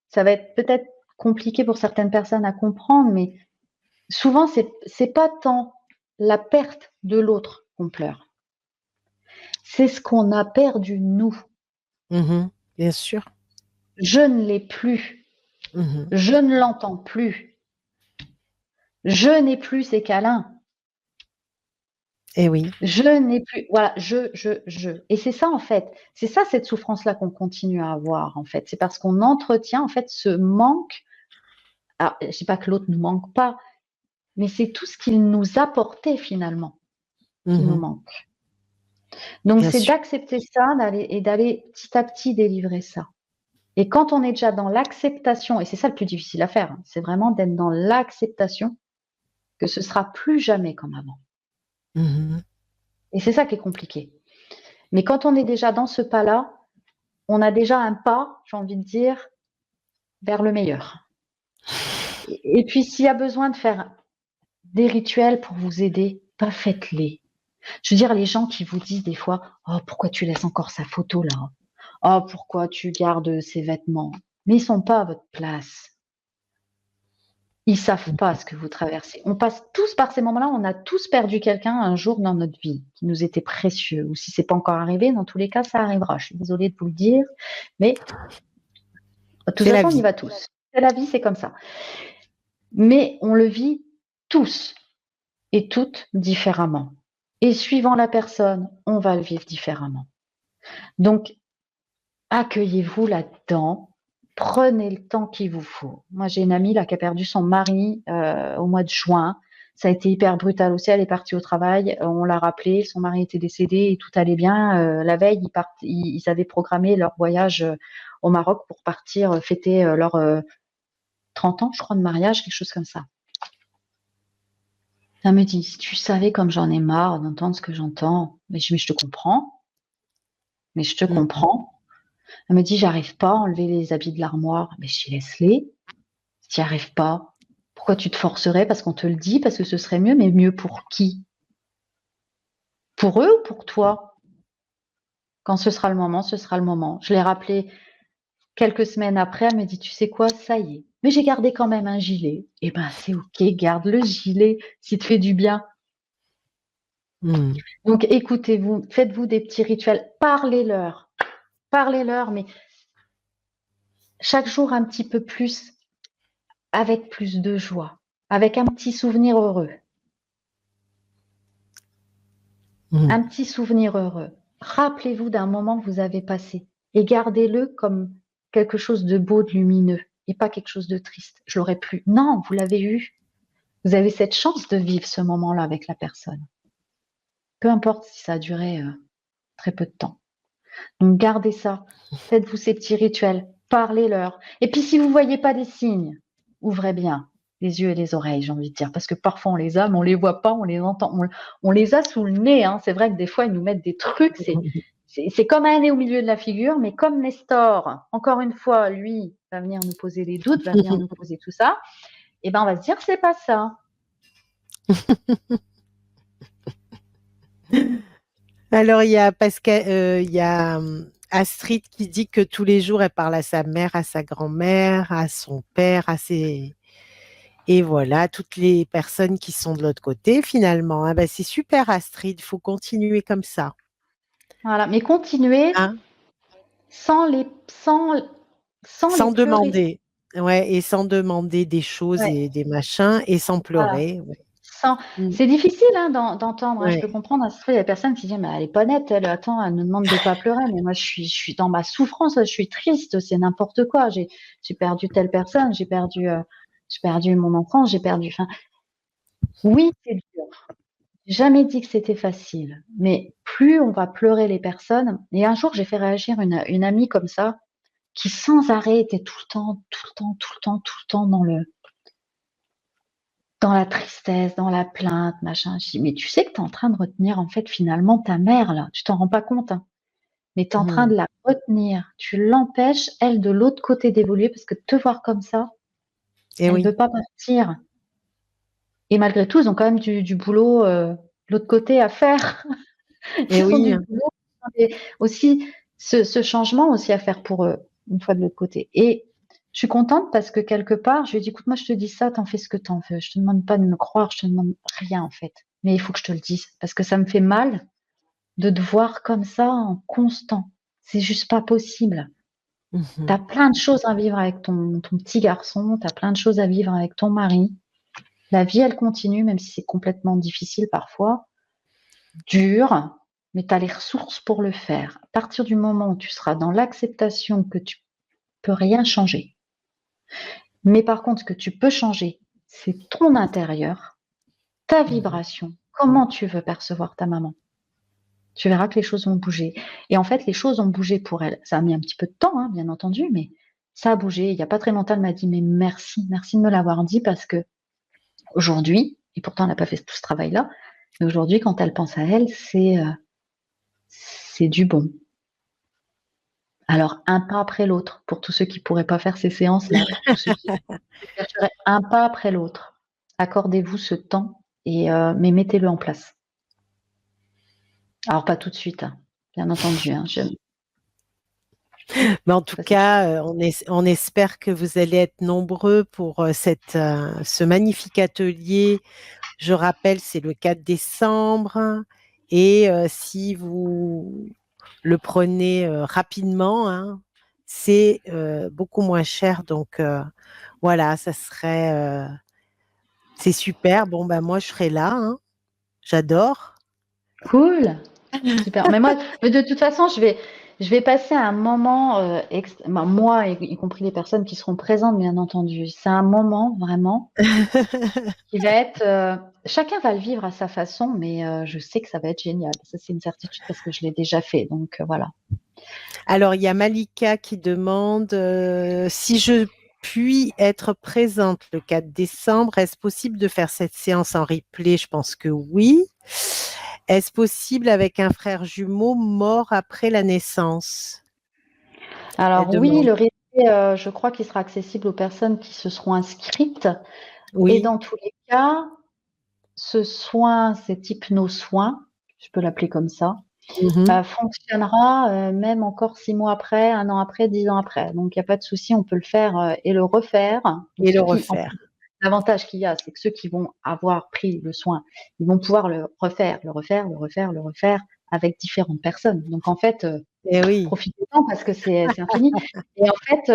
ça va être peut-être compliqué pour certaines personnes à comprendre, mais souvent, c'est pas tant la perte de l'autre qu'on pleure. C'est ce qu'on a perdu nous. Mmh. Bien sûr. Je ne l'ai plus. Mmh. Je ne l'entends plus. Je n'ai plus ses câlins. Et oui. Je n'ai plus, voilà, et c'est ça, en fait. C'est ça, cette souffrance-là qu'on continue à avoir, en fait. C'est parce qu'on entretient, en fait, ce manque. Alors, je dis pas que l'autre ne nous manque pas, mais c'est tout ce qu'il nous apportait, finalement, qui nous Mmh. manque. Donc, Bien c'est sûr. d'accepter ça, d'aller petit à petit délivrer ça. Et quand on est déjà dans l'acceptation, et c'est ça le plus difficile à faire, hein, c'est vraiment d'être dans l'acceptation que ce sera plus jamais comme avant. Mmh. Et c'est ça qui est compliqué. Mais quand on est déjà dans ce pas-là, on a déjà un pas, j'ai envie de dire, vers le meilleur. Et puis, s'il y a besoin de faire des rituels pour vous aider, bah, faites-les. Je veux dire, les gens qui vous disent des fois, oh, pourquoi tu laisses encore sa photo là? Oh, pourquoi tu gardes ses vêtements? Mais ils sont pas à votre place. Ils savent pas ce que vous traversez. On passe tous par ces moments-là. On a tous perdu quelqu'un un jour dans notre vie qui nous était précieux. Ou si c'est pas encore arrivé, dans tous les cas, ça arrivera. Je suis désolée de vous le dire, mais de toute C'est la façon, on y vie. va tous. C'est la vie, c'est comme ça. Mais on le vit tous et toutes différemment. Et suivant la personne, on va le vivre différemment. Donc, accueillez-vous là-dedans. Prenez le temps qu'il vous faut. Moi, j'ai une amie là qui a perdu son mari au mois de juin. Ça a été hyper brutal aussi. Elle est partie au travail. On l'a rappelé. Son mari était décédé et tout allait bien. La veille, ils avaient programmé leur voyage au Maroc pour partir fêter leur 30 ans, je crois, de mariage, quelque chose comme ça. Elle me dit, si tu savais comme j'en ai marre d'entendre ce que j'entends, mais je te comprends, mais je te Mmh. comprends. Elle me dit, j'arrive pas à enlever les habits de l'armoire, mais je dis, laisse-les. Si tu n'y arrives pas, pourquoi tu te forcerais? Parce qu'on te le dit, parce que ce serait mieux, mais mieux pour qui? Pour eux ou pour toi? Quand ce sera le moment, ce sera le moment. Je l'ai rappelé quelques semaines après, elle me dit, tu sais quoi, ça y est. Mais j'ai gardé quand même un gilet. Eh ben, c'est OK, garde le gilet s'il te fait du bien. Mmh. Donc, écoutez-vous, faites-vous des petits rituels, parlez-leur, mais chaque jour un petit peu plus, avec plus de joie, avec un petit souvenir heureux. Mmh. Un petit souvenir heureux. Rappelez-vous d'un moment que vous avez passé et gardez-le comme quelque chose de beau, de lumineux et pas quelque chose de triste. Je l'aurais plus. Non, vous l'avez eu. Vous avez cette chance de vivre ce moment-là avec la personne. Peu importe si ça a duré très peu de temps. Donc gardez ça. Faites-vous ces petits rituels. Parlez-leur. Et puis si vous ne voyez pas des signes, ouvrez bien les yeux et les oreilles, j'ai envie de dire. Parce que parfois on les a, mais on ne les voit pas, on les entend. On les a sous le nez. Hein. C'est vrai que des fois, ils nous mettent des trucs. C'est comme un nez au milieu de la figure, mais comme Nestor, encore une fois, lui, va venir nous poser les doutes, va venir nous poser tout ça, et ben on va se dire, c'est pas ça. Alors, il y a Astrid qui dit que tous les jours, elle parle à sa mère, à sa grand-mère, à son père, à ses... Et voilà, toutes les personnes qui sont de l'autre côté, finalement. Ah ben, c'est super, Astrid, il faut continuer comme ça. Voilà. Mais continuez Hein, sans les, sans, sans les sans pleurer. demander. Ouais, et sans demander des choses Ouais, et des machins, et sans voilà. pleurer. Ouais. Mmh. C'est difficile hein, d'entendre. Hein. Je Ouais. peux comprendre. Il y a personne qui dit mais elle est pas nette. Elle attend, elle nous demande de pas pleurer. Mais moi, je suis dans ma souffrance. Je suis triste. C'est n'importe quoi. J'ai perdu telle personne. J'ai perdu mon enfant. J'ai perdu. Enfin, oui, c'est dur. J'ai jamais dit que c'était facile. Mais plus on va pleurer les personnes. Et un jour, j'ai fait réagir une amie comme ça, qui sans arrêt était tout le temps, tout le temps, tout le temps, tout le temps dans la tristesse, dans la plainte, machin. Je dis, mais tu sais que tu es en train de retenir, en fait, finalement, ta mère, là. Tu t'en rends pas compte, hein. Mais tu es en train Mmh. de la retenir. Tu l'empêches, elle, de l'autre côté d'évoluer, parce que de te voir comme ça, Et elle oui. veut pas partir. Et malgré tout, ils ont quand même du boulot, de l'autre côté à faire. Et Ils ont oui. du boulot et aussi ce changement aussi à faire pour eux, une fois de l'autre côté. Et je suis contente parce que quelque part, je lui ai dit: «Écoute, moi, je te dis ça, tu en fais ce que tu en veux. Je te demande pas de me croire, je te demande rien, en fait. Mais il faut que je te le dise parce que ça me fait mal de te voir comme ça en constant. C'est juste pas possible. Tu Mmh. as plein de choses à vivre avec ton petit garçon, tu as plein de choses à vivre avec ton mari. La vie, elle continue, même si c'est complètement difficile parfois, dur, mais tu as les ressources pour le faire. À partir du moment où tu seras dans l'acceptation que tu peux rien changer, mais par contre, ce que tu peux changer, c'est ton intérieur, ta Mmh. vibration, comment tu veux percevoir ta maman. Tu verras que les choses vont bouger. Et en fait, les choses ont bougé pour elle. Ça a mis un petit peu de temps, hein, bien entendu, mais ça a bougé. Il n'y a pas très longtemps, elle m'a dit, mais merci, merci de me l'avoir dit parce que aujourd'hui, et pourtant elle n'a pas fait tout ce travail-là, mais aujourd'hui, quand elle pense à elle, c'est du bon. Alors, un pas après l'autre, pour tous ceux qui pourraient pas faire ces séances-là, pour tous ceux qui chercheraient un pas après l'autre. Accordez-vous ce temps mais mettez-le en place. Alors pas tout de suite, hein, bien entendu, hein, Mais en tout ça c'est sûr. cas, on espère que vous allez être nombreux pour ce magnifique atelier. Je rappelle, c'est le 4 décembre. Et si vous le prenez rapidement, hein, c'est beaucoup moins cher. Donc voilà, c'est super. Bon, ben moi, je serai là, hein. J'adore. Cool, super. Mais moi, mais de toute façon, je vais passer un moment, moi, y compris les personnes qui seront présentes, bien entendu. C'est un moment vraiment qui va être, chacun va le vivre à sa façon, mais je sais que ça va être génial. Ça, c'est une certitude parce que je l'ai déjà fait, donc voilà. Alors, il y a Malika qui demande si je puis être présente le 4 décembre, est-ce possible de faire cette séance en replay? Je pense que oui. Est-ce possible avec un frère jumeau mort après la naissance? Elle Alors oui, demande. le replay, je crois qu'il sera accessible aux personnes qui se seront inscrites et Oui. dans tous les cas, ce soin, cet hypnosoin, je peux l'appeler comme ça, Mhm. fonctionnera, même encore 6 mois après, 1 an après, 10 ans après. Donc il y a pas de souci, on peut le faire, et le refaire. Donc Et le ceux qui en plus, refaire. l'avantage qu'il y a, c'est que ceux qui vont avoir pris le soin, ils vont pouvoir le refaire, le refaire, le refaire, le refaire avec différentes personnes. Donc en fait, Eh oui. profitez-en parce que c'est infini. Et en fait,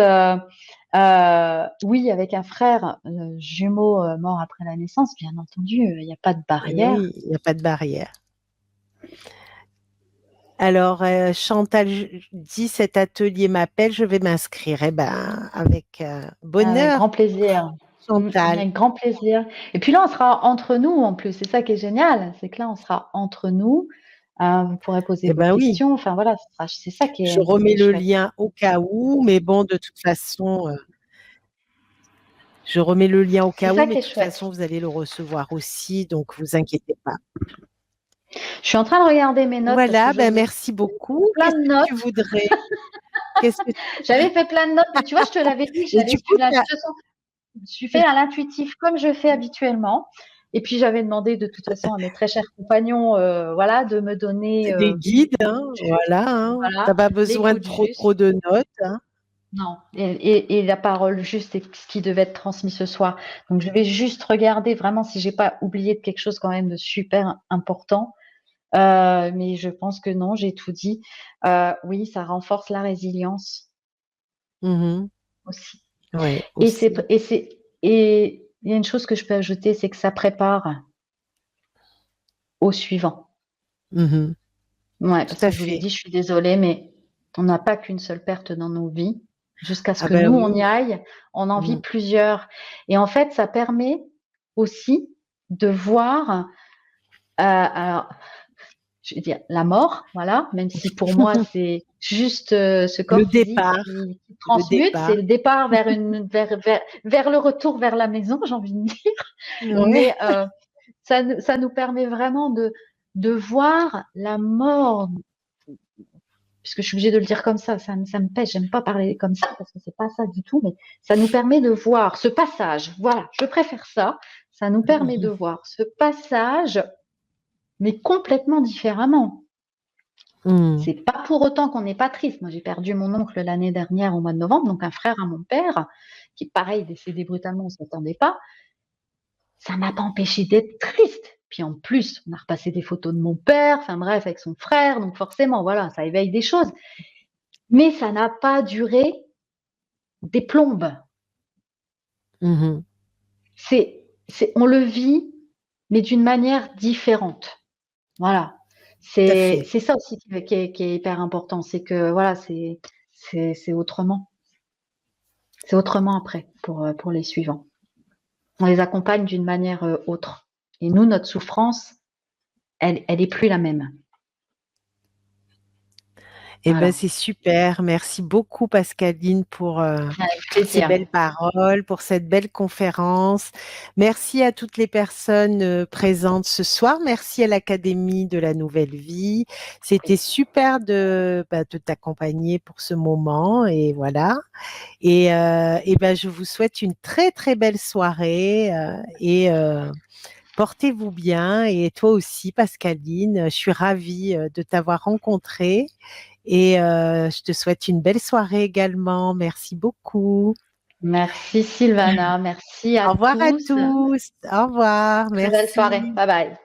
oui, avec un frère, jumeau, mort après la naissance, bien entendu, il y a pas de Eh barrière. oui, il n'y a pas de barrière. Alors, Chantal dit cet atelier m'appelle, je vais m'inscrire. Eh ben, avec Avec bonheur, grand plaisir. Chantal. Avec grand plaisir. Et puis là, on sera entre nous en plus. C'est ça qui est génial, c'est que là, on sera entre nous. Vous pourrez poser Eh vos ben oui. questions. Enfin voilà, c'est ça qui Je est, remets le chouette. lien au cas où, mais bon, de toute façon, je remets le lien au C'est cas où, ça mais qui de est toute chouette. façon, vous allez le recevoir aussi, donc vous inquiétez pas. Je suis en train de regarder mes notes parce que Voilà, je dois ben vous dire, merci j'ai beaucoup. plein Qu'est-ce de que notes. tu voudrais? Qu'est-ce que J'avais fait plein de notes, mais tu vois, je te l'avais dit, Et j'allais du coup, suivre de toute façon, je suis fait à l'intuitif comme je fais habituellement. Et puis j'avais demandé de toute façon à mes très chers compagnons, voilà, de me donner, des guides, les hein, coups juste. voilà, hein. Voilà, Tu pas les besoin de coups trop juste. de notes, hein. Non, et la parole juste est ce qui devait être transmis ce soir. Donc je vais juste regarder vraiment si j'ai pas oublié de quelque chose quand même de super important. Mais je pense que non, j'ai tout dit. Oui, ça renforce la résilience Mhm. aussi. Ouais, Et c'est aussi. et c'est et il y a une chose que je peux ajouter, c'est que ça prépare. au suivant. Mmh. Ouais, Tout parce que à je vous l'ai fait. dit, je suis désolée, mais on n'a pas qu'une seule perte dans nos vies. Jusqu'à ce Ah que ben nous, on oui. y aille, on en vit Mmh. plusieurs. Et en fait, ça permet aussi de voir, alors, je vais dire la mort, voilà, même si pour moi, c'est juste ce Le corps physique départ, qui le transmute, c'est départ. le départ vers le retour vers la maison, j'ai envie de dire. Ouais. Mais ça nous permet vraiment de voir la mort, puisque je suis obligée de le dire comme ça me pèse, j'aime pas parler comme ça parce que c'est pas ça du tout, mais ça nous permet de voir ce passage, voilà, je préfère ça, ça nous permet de Mmh. voir ce passage, mais complètement différemment. Mmh. C'est pas pour autant qu'on n'est pas triste. Moi, j'ai perdu mon oncle l'année dernière au mois de novembre, donc un frère à mon père, qui pareil, décédé brutalement, on ne s'attendait pas. Ça m'a pas empêché d'être triste. Puis en plus, on a repassé des photos de mon père, enfin bref, avec son frère, donc forcément, voilà, ça éveille des choses. Mais ça n'a pas duré des plombes. Mmh. On le vit, mais d'une manière différente. Voilà. Tout à C'est fait. ça aussi qui est hyper important, c'est que voilà, c'est autrement. C'est autrement après pour les suivants. On les accompagne d'une manière autre. Et nous, notre souffrance, elle est plus la même. Eh ben, Voilà. c'est super. Merci beaucoup, Pascaline, pour Avec toutes ces plaisir. belles paroles, pour cette belle conférence. Merci à toutes les personnes présentes ce soir. Merci à l'Académie de la Nouvelle Vie. C'était super de t'accompagner pour ce moment. Et voilà. Et ben, je vous souhaite une très, très belle soirée. Portez-vous bien. Et toi aussi, Pascaline, je suis ravie de t'avoir rencontrée. Et je te souhaite une belle soirée également. Merci beaucoup. Merci Sylvana, merci à Au revoir à tous. tous. Au revoir. Très belle soirée. Merci. Bye bye.